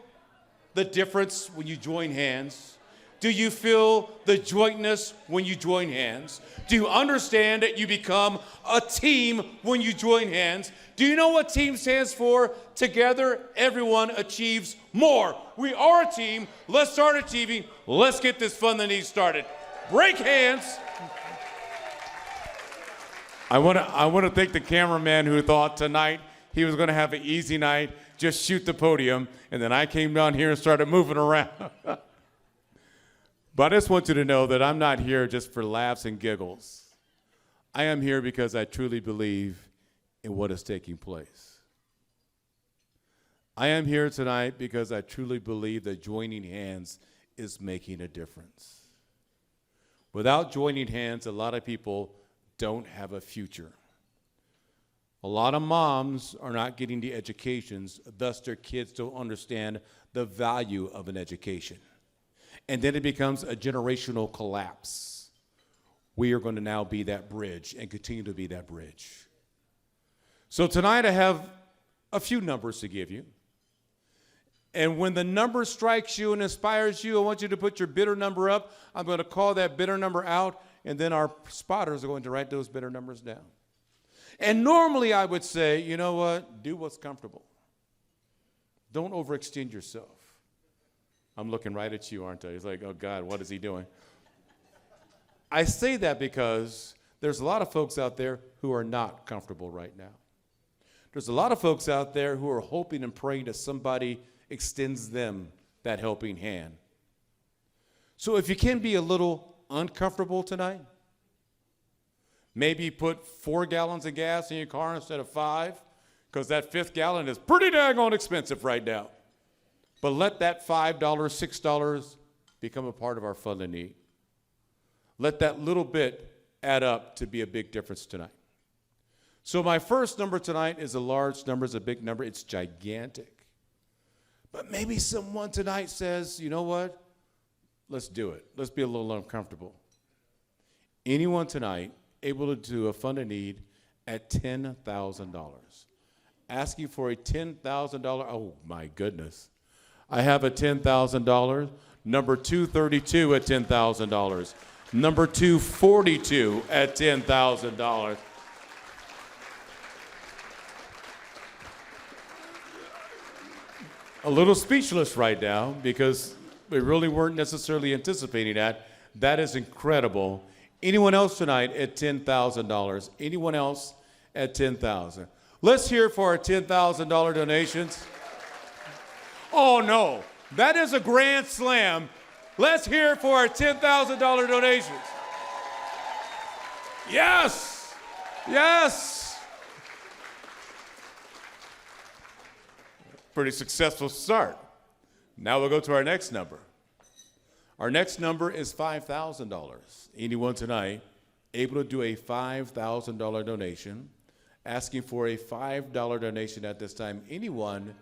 the difference when you join hands? Do you feel the jointness when you join hands? Do you understand that you become a team when you join hands? Do you know what team stands for? Together, everyone achieves more. We are a team. Let's start achieving. Let's get this fun that needs started. Break hands. I want to thank the cameraman who thought tonight he was going to have an easy night, just shoot the podium, and then I came down here and started moving around. But I just want you to know that I'm not here just for laughs and giggles. I am here because I truly believe in what is taking place. I am here tonight because I truly believe that joining hands is making a difference. Without joining hands, a lot of people don't have a future. A lot of moms are not getting the educations, thus their kids don't understand the value of an education. And then it becomes a generational collapse. We are going to now be that bridge and continue to be that bridge. So tonight I have a few numbers to give you. And when the number strikes you and inspires you, I want you to put your bidder number up. I'm going to call that bidder number out, and then our spotters are going to write those bidder numbers down. And normally I would say, you know what? Do what's comfortable. Don't overextend yourself. I'm looking right at you, aren't I? It's like, oh, God, what is he doing? I say that because there's a lot of folks out there who are not comfortable right now. There's a lot of folks out there who are hoping and praying that somebody extends them that helping hand. So if you can be a little uncomfortable tonight, maybe put 4 gallons of gas in your car instead of 5, because that 5th gallon is pretty daggone expensive right now. But let that $5, $6 become a part of our Fund a Need. Let that little bit add up to be a big difference tonight. So my first number tonight is a large number, is a big number. It's gigantic. But maybe someone tonight says, you know what? Let's do it. Let's be a little uncomfortable. Anyone tonight able to do a Fund a Need at $10,000? Asking for a $10,000, oh my goodness. I have a $10,000, number 232 at $10,000, number 242 at $10,000. A little speechless right now because we really weren't necessarily anticipating that. That is incredible. Anyone else tonight at $10,000? Anyone else at $10,000? Let's hear for our $10,000 donations. Oh no, that is a grand slam. Let's hear for our $10,000 donations. Yes, yes. Pretty successful start. Now we'll go to our next number. Our next number is $5,000. Anyone tonight able to do a $5,000 donation? Asking for a $5 donation at this time. Anyone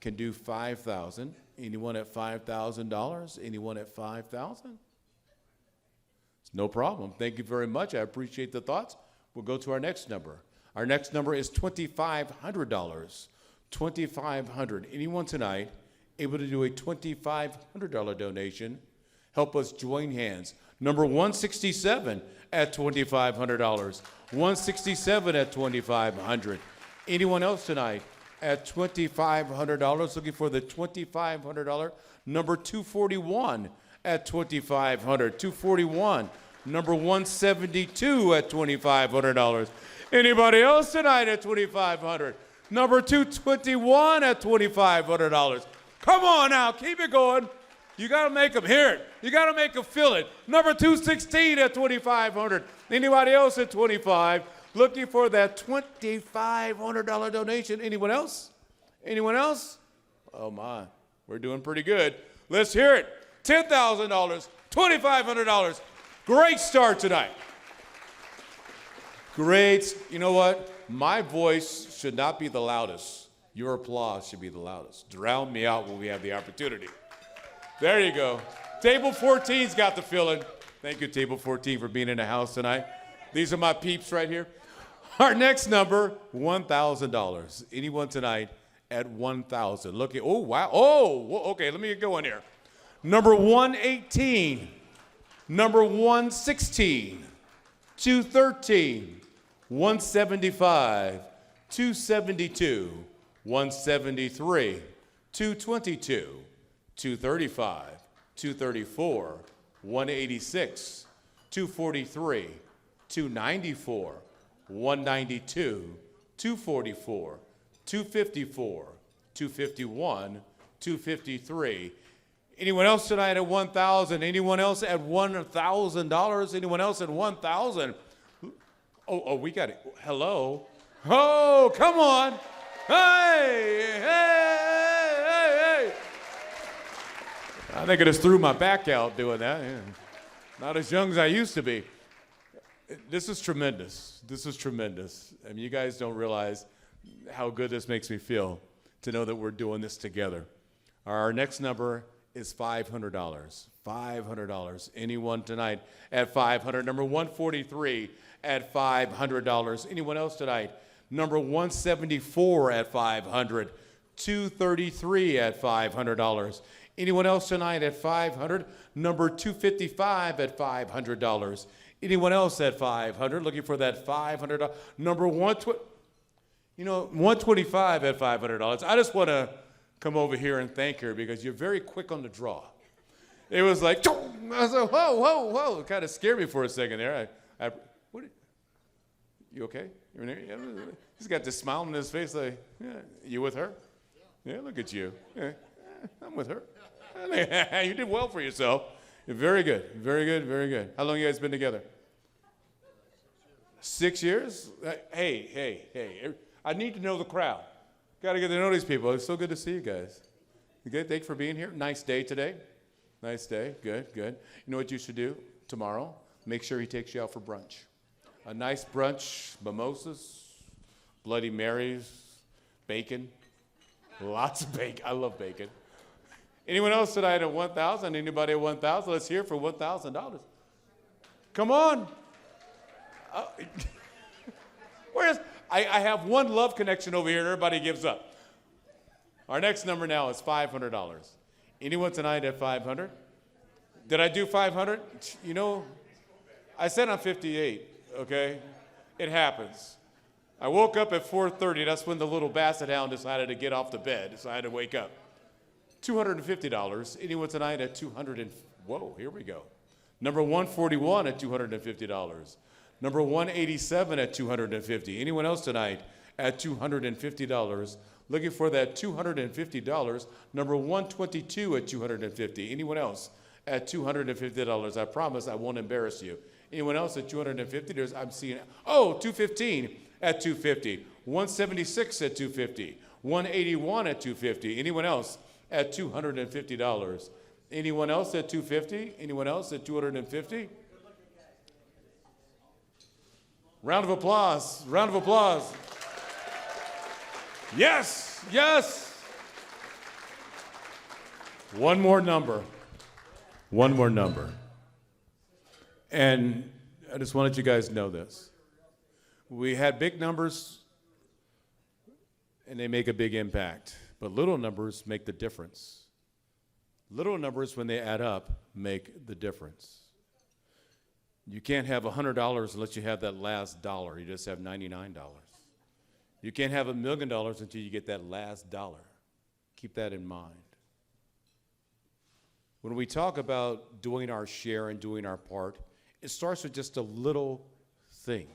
can do $5,000. Anyone at $5,000? Anyone at $5,000? It's no problem. Thank you very much. I appreciate the thoughts. We'll go to our next number. Our next number is $2,500. $2,500. Anyone tonight able to do a $2,500 donation? Help us join hands. Number 167 at $2,500. 167 at $2,500. Anyone else tonight at $2,500? Looking for the $2,500. Number 241 at $2,500. 241. Number 172 at $2,500. Anybody else tonight at $2,500? Number 221 at $2,500. Come on now, keep it going. You got to make them hear it. You got to make them feel it. Number 216 at $2,500. Anybody else at $25? Looking for that $2,500 donation. Anyone else? Anyone else? Oh my, we're doing pretty good. Let's hear it. $10,000, $2,500. Great start tonight. Great. You know what? My voice should not be the loudest. Your applause should be the loudest. Drown me out when we have the opportunity. There you go. Table 14's got the feeling. Thank you, Table 14, for being in the house tonight. These are my peeps right here. Our next number, $1,000. Anyone tonight at $1,000? Look at, oh, wow. Oh, okay, let me get going here. Number 118. Number 116. 213. 175. 272. 173. 222. 235, 234, 186, 243, 294, 192, 244, 254, 251, 253. Anyone else tonight at $1,000? Anyone else at $1,000? Anyone else at $1,000? Oh, we got it. Hello. Oh, come on. Hey. I think I just threw my back out doing that. Yeah. Not as young as I used to be. This is tremendous. This is tremendous. I mean, you guys don't realize how good this makes me feel to know that we're doing this together. Our next number is $500. $500. Anyone tonight at $500? Number 143 at $500. Anyone else tonight? Number 174 at $500. 233 at $500. Anyone else tonight at $500? Number 255 at $500. Anyone else at $500? Looking for that $500. Number 125 at $500. I just want to come over here and thank her because you're very quick on the draw. It was like, I was like, whoa. It kind of scared me for a second there. What? You okay? He's got this smile on his face like, yeah, you with her? Yeah, look at you. Yeah, I'm with her. You did well for yourself. Very good, very good, very good. How long you guys been together? 6 years? Hey. I need to know the crowd. Got to get to know these people. It's so good to see you guys. Good, thanks for being here. Nice day today. Nice day. Good, good. You know what you should do tomorrow? Make sure he takes you out for brunch. A nice brunch, mimosas, Bloody Marys, bacon. Lots of bacon. I love bacon. Anyone else tonight at 1,000? Anybody at 1,000? Let's hear it for $1,000. Come on. Where's I have one love connection over here and everybody gives up. Our next number now is $500. Anyone tonight at 500? Did I do 500? You know, I said I'm 58, okay? It happens. I woke up at 4:30. That's when the little basset hound decided to get off the bed, so I had to wake up. $250. Anyone tonight at 200 whoa, here we go. Number 141 at $250. Number 187 at $250. Anyone else tonight at $250? Looking for that $250. Number 122 at $250. Anyone else at $250? I promise I won't embarrass you. Anyone else at $250? I'm seeing, oh, 215 at $250. 176 at $250. 181 at $250. Anyone else at $250? Anyone else at $250? Anyone else at $250? Round of applause. Round of applause. Yes, yes. One more number. One more number. And I just wanted you guys to know this. We had big numbers, and they make a big impact. But little numbers make the difference. Little numbers, when they add up, make the difference. You can't have $100 unless you have that last dollar. You just have $99. You can't have $1 million until you get that last dollar. Keep that in mind. When we talk about doing our share and doing our part, it starts with just a little thing.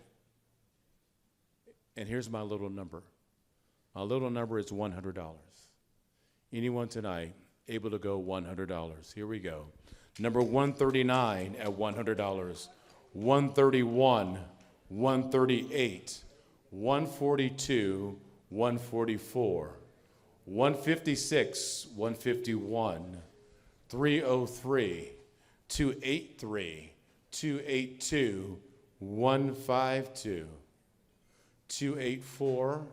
And here's my little number. My little number is $100. Anyone tonight able to go $100? Here we go. Number 139 at $100. 131, 138, 142, 144, 156, 151, 303, 283, 282, 152, 284,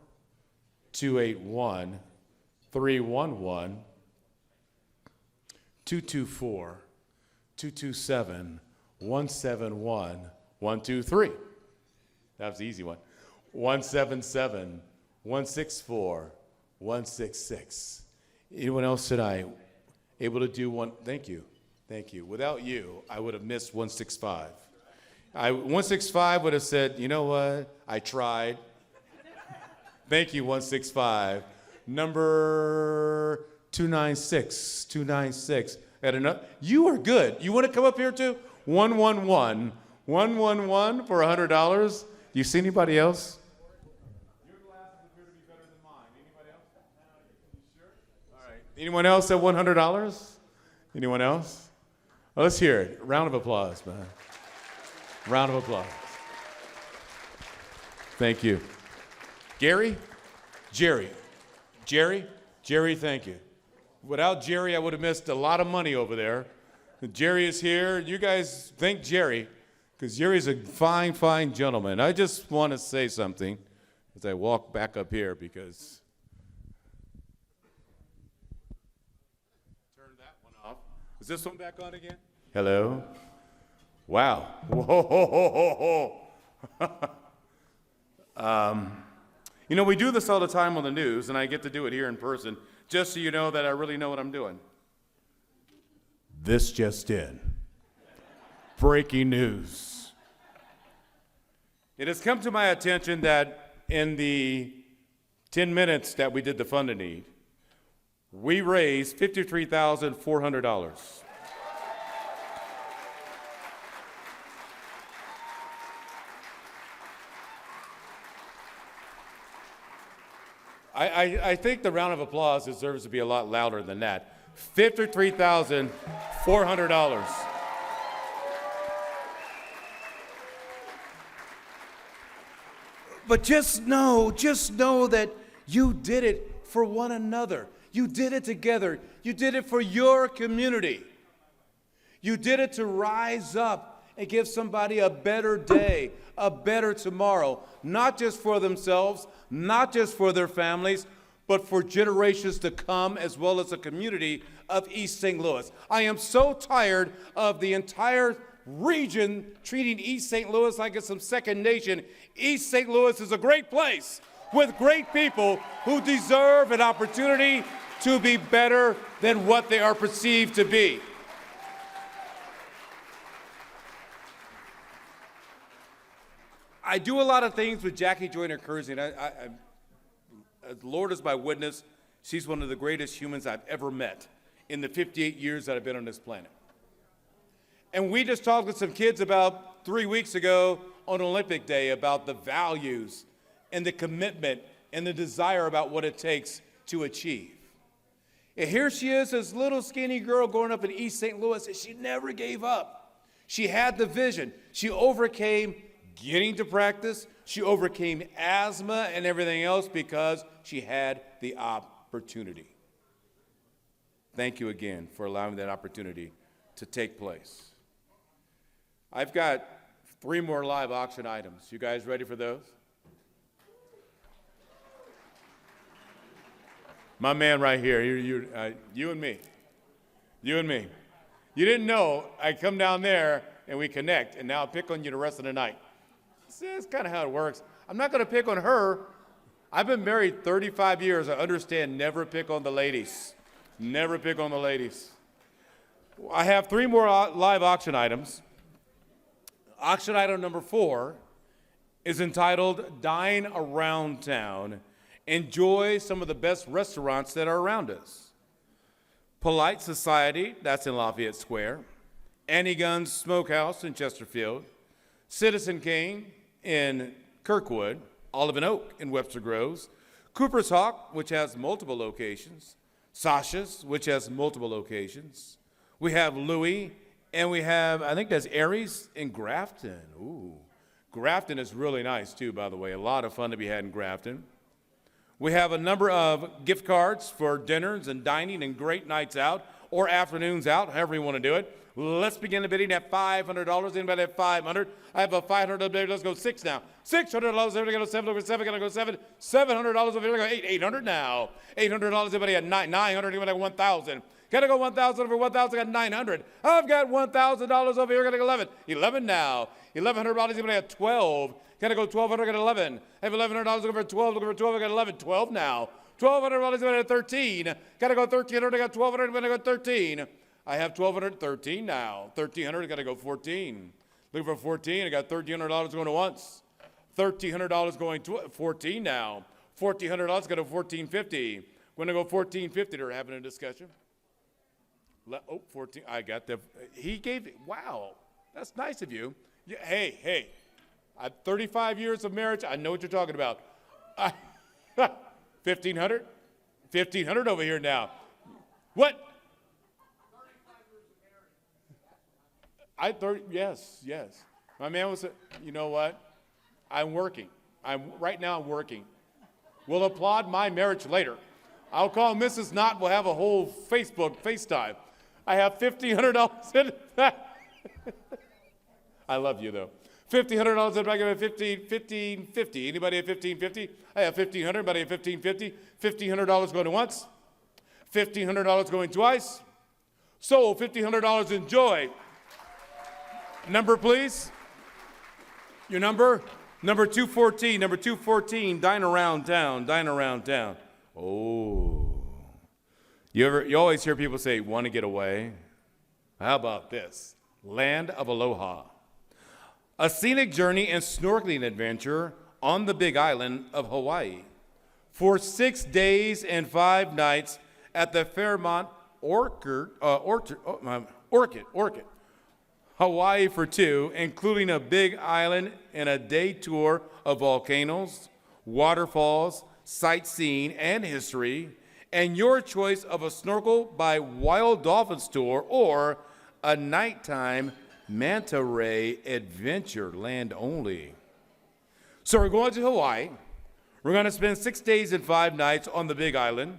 281, 311, 224, 227, 171, 123. That was the easy one. 177, 164, 166. Anyone else tonight able to do one? Thank you. Thank you. Without you, I would have missed 165. 165 would have said, you know what? I tried. Thank you, 165. Number 296, 296. At another, you are good. You want to come up here too? 111, 111 for $100. You see anybody else? Your glasses appear to be better than mine. Anybody else? You sure? All right. Anyone else at $100? Anyone else? Well, let's hear it. Round of applause, man. Round of applause. Thank you. Gary? Jerry, thank you. Without Jerry, I would have missed a lot of money over there. Jerry is here. You guys thank Jerry, because Jerry's a fine, fine gentleman. I just want to say something as I walk back up here, because turn that one off. Is this one back on again? Hello? Wow. Whoa. You know, we do this all the time on the news, and I get to do it here in person, just so you know that I really know what I'm doing. This just in. Breaking news. It has come to my attention that in the 10 minutes that we did the Fund a Need, we raised $53,400. I think the round of applause deserves to be a lot louder than that. $53,400. But just know that you did it for one another. You did it together. You did it for your community. You did it to rise up and give somebody a better day, a better tomorrow, not just for themselves, not just for their families, but for generations to come, as well as the community of East St. Louis. I am so tired of the entire region treating East St. Louis like it's some second nation. East St. Louis is a great place with great people who deserve an opportunity to be better than what they are perceived to be. I do a lot of things with Jackie Joyner Kersey, and the Lord is my witness, she's one of the greatest humans I've ever met in the 58 years that I've been on this planet. And we just talked with some kids about 3 weeks ago on Olympic Day about the values and the commitment and the desire about what it takes to achieve. And here she is, this little skinny girl growing up in East St. Louis, and she never gave up. She had the vision. She overcame getting to practice. She overcame asthma and everything else because she had the opportunity. Thank you again for allowing that opportunity to take place. I've got 3 more live auction items. You guys ready for those? My man right here, you and me. You and me. You didn't know I come down there and we connect, and now I'll pick on you the rest of the night. See, that's kind of how it works. I'm not going to pick on her. I've been married 35 years. I understand never pick on the ladies. Never pick on the ladies. I have 3 more live auction items. Auction item number 4 is entitled Dine Around Town. Enjoy some of the best restaurants that are around us. Polite Society, that's in Lafayette Square. Annie Gunn's Smokehouse in Chesterfield. Citizen Kane in Kirkwood. Olive and Oak in Webster Groves. Cooper's Hawk, which has multiple locations. Sasha's, which has multiple locations. We have Louis, and we have, I think that's Aries in Grafton. Ooh. Grafton is really nice, too, by the way. A lot of fun to be had in Grafton. We have a number of gift cards for dinners and dining and great nights out or afternoons out, however you want to do it. Let's begin the bidding at $500. Anybody have $500? I have a $500 bid. Let's go 6 now. $600. Everybody go 7 over 7. Gotta go 7. $700 over here. Go 8. $800 now. $800. Everybody at 9. $900. Anybody at 1,000? Gotta go 1,000 over 1,000. Got 900. I've got $1,000 over here. Gotta go 11. 11 now. $1,100. Anybody at 12? Gotta go 1,200. Got 11. I have $1,100 over 12. Over 12. I got 11. 12 now. $1,200. Anybody at 13? Gotta go 1,300. I got 1,200. Anybody got 13? I have 1,213 now. 1,300, got to go 14. Looking for 14, I got $1,300 going to once. $1,300 going to 14 now. $1,400, got to $1,450. Going to go $1,450. They're having a discussion. 14. I got the. He gave. Wow, that's nice of you. Yeah, hey. I have 35 years of marriage. I know what you're talking about. 1,500. 1,500 over here now. What? Yes. My man was, you know what? I'm working. Right now I'm working. We'll applaud my marriage later. I'll call Mrs. Knott. We'll have a whole FaceTime. I have $1,500 in that. I love you, though. $1,500 in the back of it, $1,550. Anybody at $1,550? I have $1,500. Anybody at $1,550? $1,500 going once. $1,500 going twice. So $1,500 enjoy. Number, please. Your number? Number 214. Number 214. Dine Around Town. Dine Around Town. Oh. You always hear people say, want to get away? How about this? Land of Aloha. A scenic journey and snorkeling adventure on the Big Island of Hawaii. For 6 days and 5 nights at the Fairmont Orchid. Hawaii for 2, including a Big Island and a day tour of volcanoes, waterfalls, sightseeing, and history, and your choice of a snorkel by Wild Dolphins tour or a nighttime manta ray adventure, land only. So we're going to Hawaii. We're going to spend 6 days and 5 nights on the Big Island.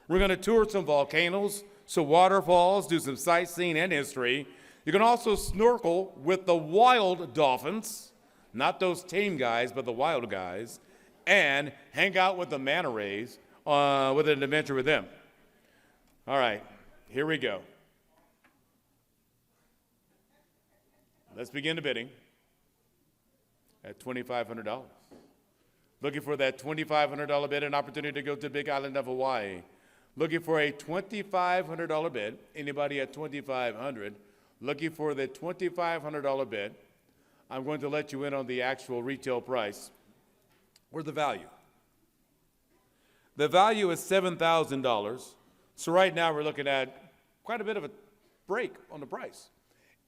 We're going to tour some volcanoes, some waterfalls, do some sightseeing and history. You can also snorkel with the wild dolphins, not those tame guys, but the wild guys, and hang out with the manta rays with an adventure with them. All right, here we go. Let's begin the bidding at $2,500. Looking for that $2,500 bid, an opportunity to go to the Big Island of Hawaii. Looking for a $2,500 bid. Anybody at $2,500? Looking for the $2,500 bid. I'm going to let you in on the actual retail price or the value. The value is $7,000. So right now we're looking at quite a bit of a break on the price.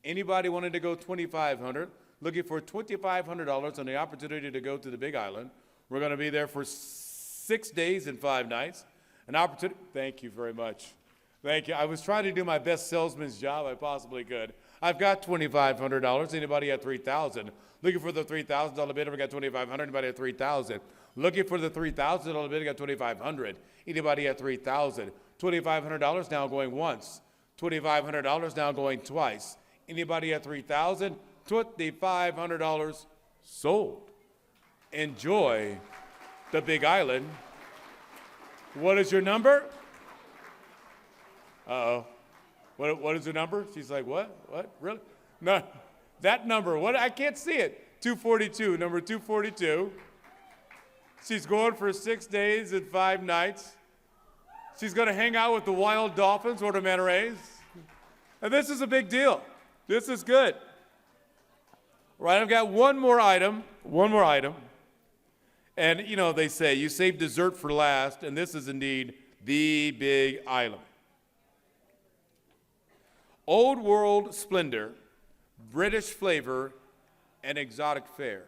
Anybody wanting to go $2,500? Looking for $2,500 on the opportunity to go to the Big Island. We're going to be there for 6 days and 5 nights. An opportunity. Thank you very much. Thank you. I was trying to do my best salesman's job I possibly could. I've got $2,500. Anybody at $3,000? Looking for the $3,000 bid. We got $2,500. Anybody at $3,000? Looking for the $3,000 bid. I got $2,500. Anybody at $3,000? $2,500 now going once. $2,500 now going twice. Anybody at $3,000? $2,500 sold. Enjoy the Big Island. What is your number? Uh-oh. What is the number? She's like, what? What? Really? No, that number. What? I can't see it. 242, number 242. She's going for 6 days and 5 nights. She's going to hang out with the wild dolphins or the manta rays. And this is a big deal. This is good. All right, I've got one more item. And, you know, they say you save dessert for last, and this is indeed the Big Island. Old world splendor, British flavor, and exotic fare.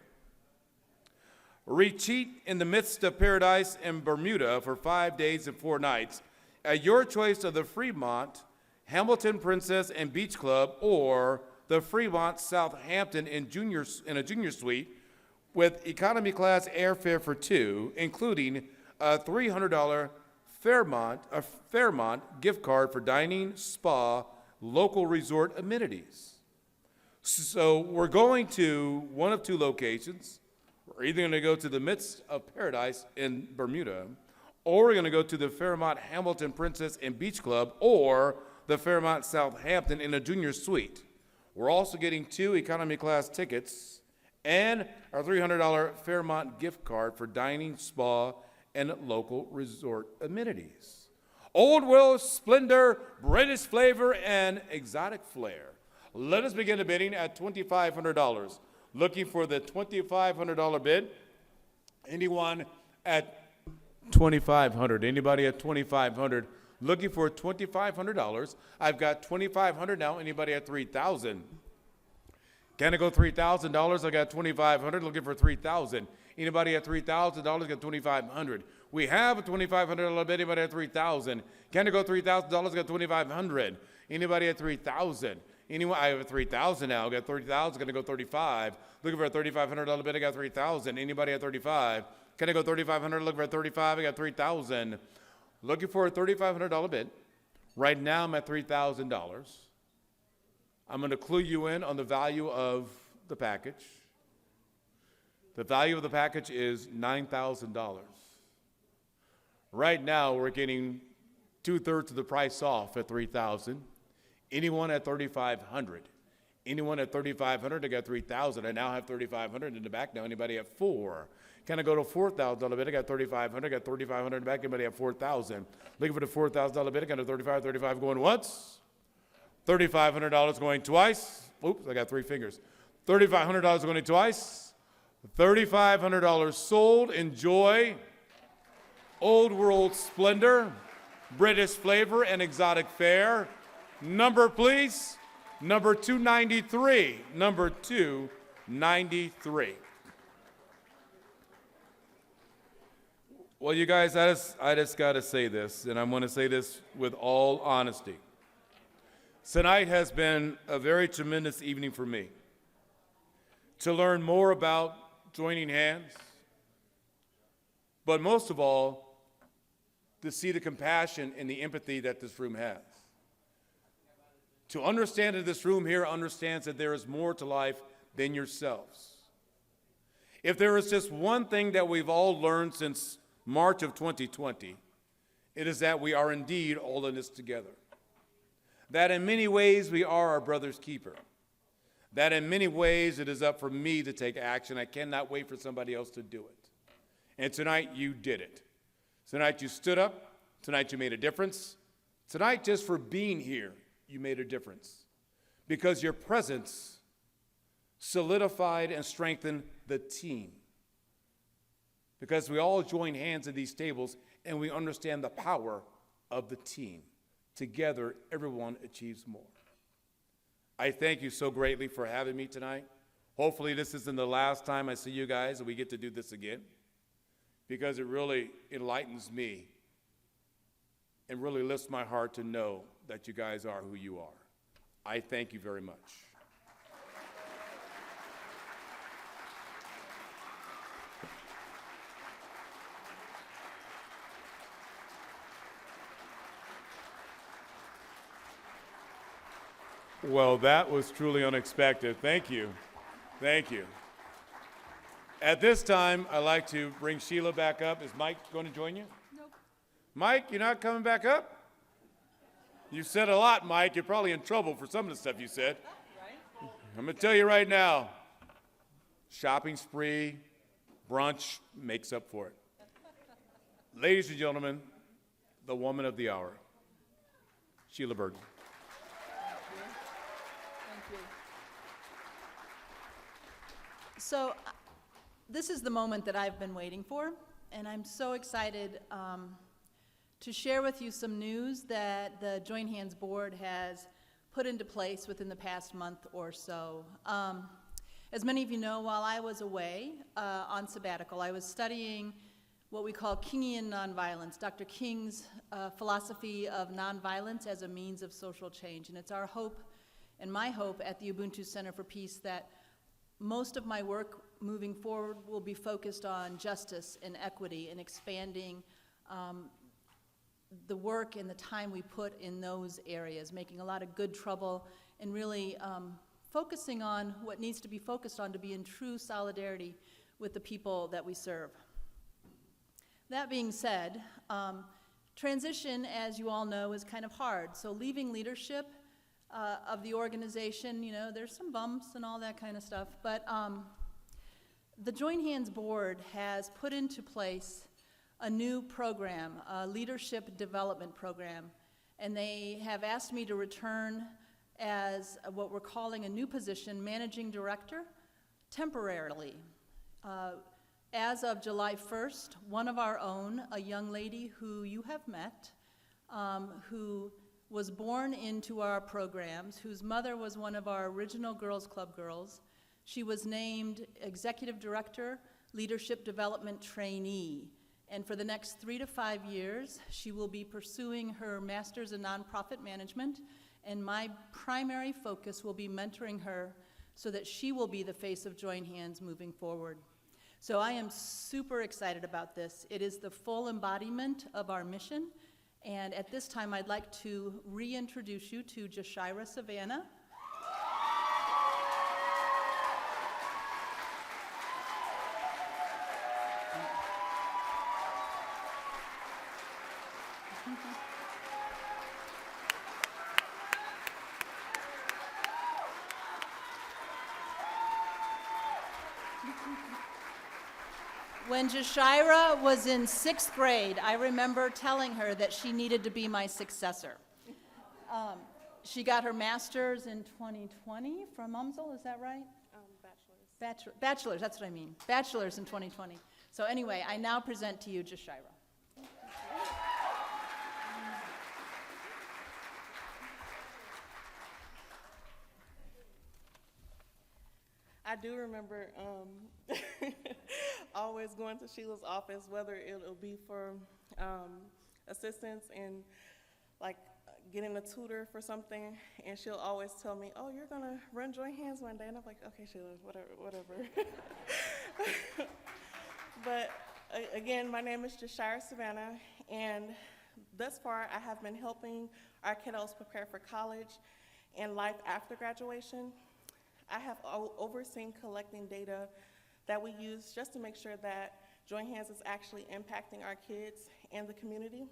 Retreat in the midst of paradise in Bermuda for 5 days and 4 nights at your choice of the Fremont, Hamilton Princess and Beach Club, or the Fremont Southampton in a junior suite with economy class airfare for 2, including a $300 Fairmont gift card for dining, spa, local resort amenities. So we're going to one of 2 locations. We're either going to go to the midst of paradise in Bermuda, or we're going to go to the Fairmont Hamilton Princess and Beach Club, or the Fairmont Southampton in a junior suite. We're also getting 2 economy class tickets and our $300 Fairmont gift card for dining, spa, and local resort amenities. Old world splendor, British flavor, and exotic flair. Let us begin the bidding at $2,500. Looking for the $2,500 bid. Anyone at $2,500? Anybody at $2,500? Looking for $2,500. I've got $2,500 now. Anybody at $3,000? Can I go $3,000? I got $2,500. Looking for $3,000. Anybody at $3,000? Got $2,500. We have a $2,500 bid. Anybody at $3,000? Can I go $3,000? Got $2,500. Anybody at $3,000? Anyone? I have a $3,000 now. Got $30,000. Gonna go $35,000. Looking for a $3,500 bid. I got $3,000. Anybody at $35,000? Can I go $3,500? Looking for a $35,000. I got $3,000. Looking for a $3,500 bid. Right now I'm at $3,000. I'm going to clue you in on the value of the package. The value of the package is $9,000. Right now we're getting 2/3 of the price off at $3,000. Anyone at $3,500? Anyone at $3,500? I got $3,000. I now have $3,500 in the back now. Anybody at $4,000? Can I go to $4,000 bid? I got $3,500. I got $3,500 in the back. Anybody at $4,000? Looking for the $4,000 bid. I got a $35 going once. $3,500 going twice. Oops, I got 3 fingers. $3,500 going twice. $3,500 sold. Enjoy old world splendor, British flavor, and exotic fare. Number, please. Number 293. Number 293. Well, you guys, I just got to say this, and I'm going to say this with all honesty. Tonight has been a very tremendous evening for me to learn more about joining hands, but most of all, to see the compassion and the empathy that this room has. to understand in this room here understands that there is more to life than yourselves. If there is just one thing that we've all learned since March of 2020, it is that we are indeed all in this together. That in many ways we are our brother's keeper. That in many ways it is up for me to take action. I cannot wait for somebody else to do it. And tonight you did it. Tonight you stood up. Tonight you made a difference. Tonight, just for being here, you made a difference. Because your presence solidified and strengthened the team. Because we all join hands at these tables and we understand the power of the team. Together, everyone achieves more. I thank you so greatly for having me tonight. Hopefully this isn't the last time I see you guys and we get to do this again, because it really enlightens me and really lifts my heart to know that you guys are who you are. I thank you very much. Well, that was truly unexpected. Thank you. Thank you. At this time, I'd like to bring Sheila back up. Is Mike going to join you? Nope. Mike, you're not coming back up? You said a lot, Mike. You're probably in trouble for some of the stuff you said. Right? I'm going to tell you right now, shopping spree, brunch makes up for it. Ladies and gentlemen, the woman of the hour, Sheila Burton. Thank you. So, this is the moment that I've been waiting for, and I'm so excited to share with you some news that the Join Hands Board has put into place within the past month or so. As many of you know, while I was away on sabbatical, I was studying what we call Kingian nonviolence, Dr. King's philosophy of nonviolence as a means of social change. And it's our hope and my hope at the Ubuntu Center for Peace that most of my work moving forward will be focused on justice and equity and expanding the work and the time we put in those areas, making a lot of good trouble and really focusing on what needs to be focused on to be in true solidarity with the people that we serve. That being said, transition, as you all know, is kind of hard. So leaving leadership of the organization, you know, there's some bumps and all that kind of stuff, but the Join Hands Board has put into place a new program, a leadership development program, and they have asked me to return as what we're calling a new position, Managing Director, temporarily. As of July 1st, one of our own, a young lady who you have met, who was born into our programs, whose mother was one of our original Girls Club girls. She was named Executive Director, Leadership Development Trainee. And for the next 3 to 5 years, she will be pursuing her Master's in Nonprofit Management, and my primary focus will be mentoring her so that she will be the face of Join Hands moving forward. So I am super excited about this. It is the full embodiment of our mission. And at this time, I'd like to reintroduce you to Jashira Savannah. When Jashira was in 6th grade, I remember telling her that she needed to be my successor. She got her master's in 2020 from UMSL, is that right? Bachelor's. Bachelor's, that's what I mean. Bachelor's in 2020. So anyway, I now present to you Jashira. I do remember always going to Sheila's office, whether it'll be for assistance and like getting a tutor for something, and she'll always tell me, "Oh, you're gonna run Join Hands one day," and I'm like, "Okay, Sheila, whatever." But again, my name is Jashira Savannah, and thus far I have been helping our kiddos prepare for college and life after graduation, I have overseen collecting data that we use just to make sure that Join Hands is actually impacting our kids and the community.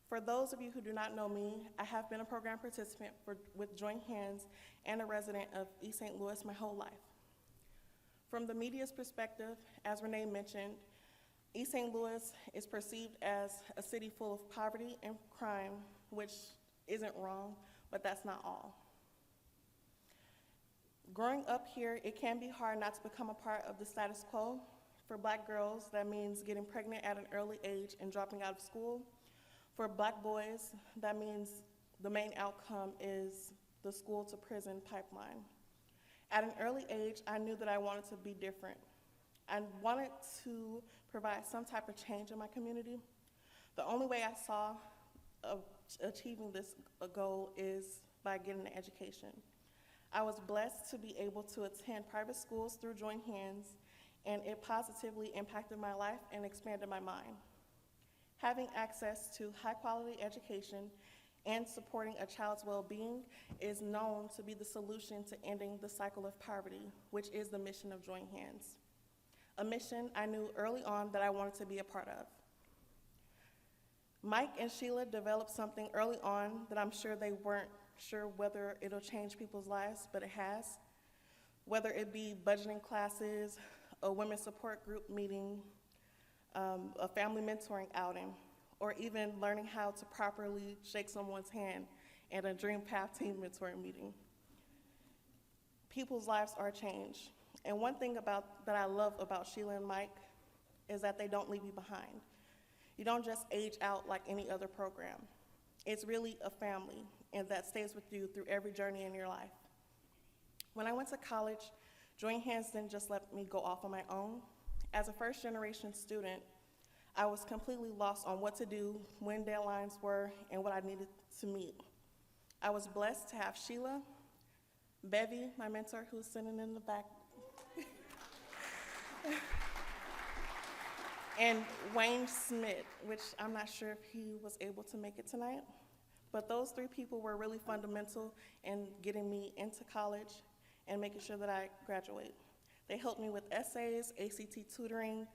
For those of you who do not know me, I have been a program participant with Join Hands and a resident of East St. Louis my whole life. From the media's perspective, as Renee mentioned, East St. Louis is perceived as a city full of poverty and crime, which isn't wrong, but that's not all. Growing up here, it can be hard not to become a part of the status quo. For Black girls, that means getting pregnant at an early age and dropping out of school. For Black boys, that means the main outcome is the school to prison pipeline. At an early age, I knew that I wanted to be different. I wanted to provide some type of change in my community. The only way I saw of achieving this goal is by getting an education. I was blessed to be able to attend private schools through Join Hands, and it positively impacted my life and expanded my mind. Having access to high-quality education and supporting a child's well-being is known to be the solution to ending the cycle of poverty, which is the mission of Join Hands. A mission I knew early on that I wanted to be a part of. Mike and Sheila developed something early on that I'm sure they weren't sure whether it'll change people's lives, but it has. Whether it be budgeting classes, a women's support group meeting, a family mentoring outing, or even learning how to properly shake someone's hand at a Dream Path team mentoring meeting. People's lives are changed. And one thing that I love about Sheila and Mike is that they don't leave you behind. You don't just age out like any other program. It's really a family, and that stays with you through every journey in your life. When I went to college, Join Hands didn't just let me go off on my own. As a first-generation student, I was completely lost on what to do, when deadlines were, and what I needed to meet. I was blessed to have Sheila, Bevy, my mentor, who's sitting in the back, and Wayne Smith, which I'm not sure if he was able to make it tonight. But those three people were really fundamental in getting me into college and making sure that I graduate. They helped me with essays, ACT tutoring,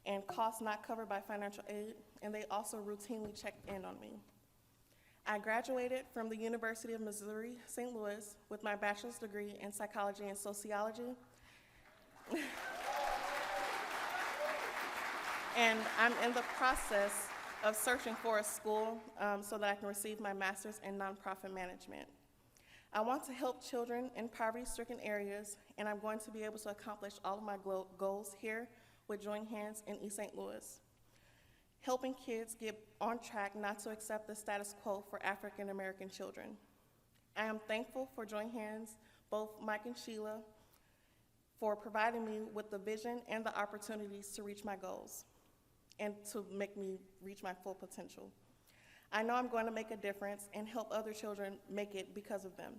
and costs not covered by financial aid, and they also routinely checked in on me. I graduated from the University of Missouri, St. Louis, with my bachelor's degree in psychology and sociology. And I'm in the process of searching for a school so that I can receive my master's in nonprofit management. I want to help children in poverty-stricken areas, and I'm going to be able to accomplish all of my goals here with Join Hands in East St. Louis. Helping kids get on track not to accept the status quo for African American children. I am thankful for Join Hands, both Mike and Sheila, for providing me with the vision and the opportunities to reach my goals and to make me reach my full potential. I know I'm going to make a difference and help other children make it because of them.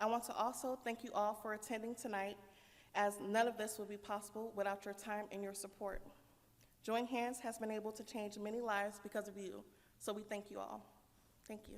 I want to also thank you all for attending tonight, as none of this would be possible without your time and your support. Join Hands has been able to change many lives because of you, so we thank you all. Thank you.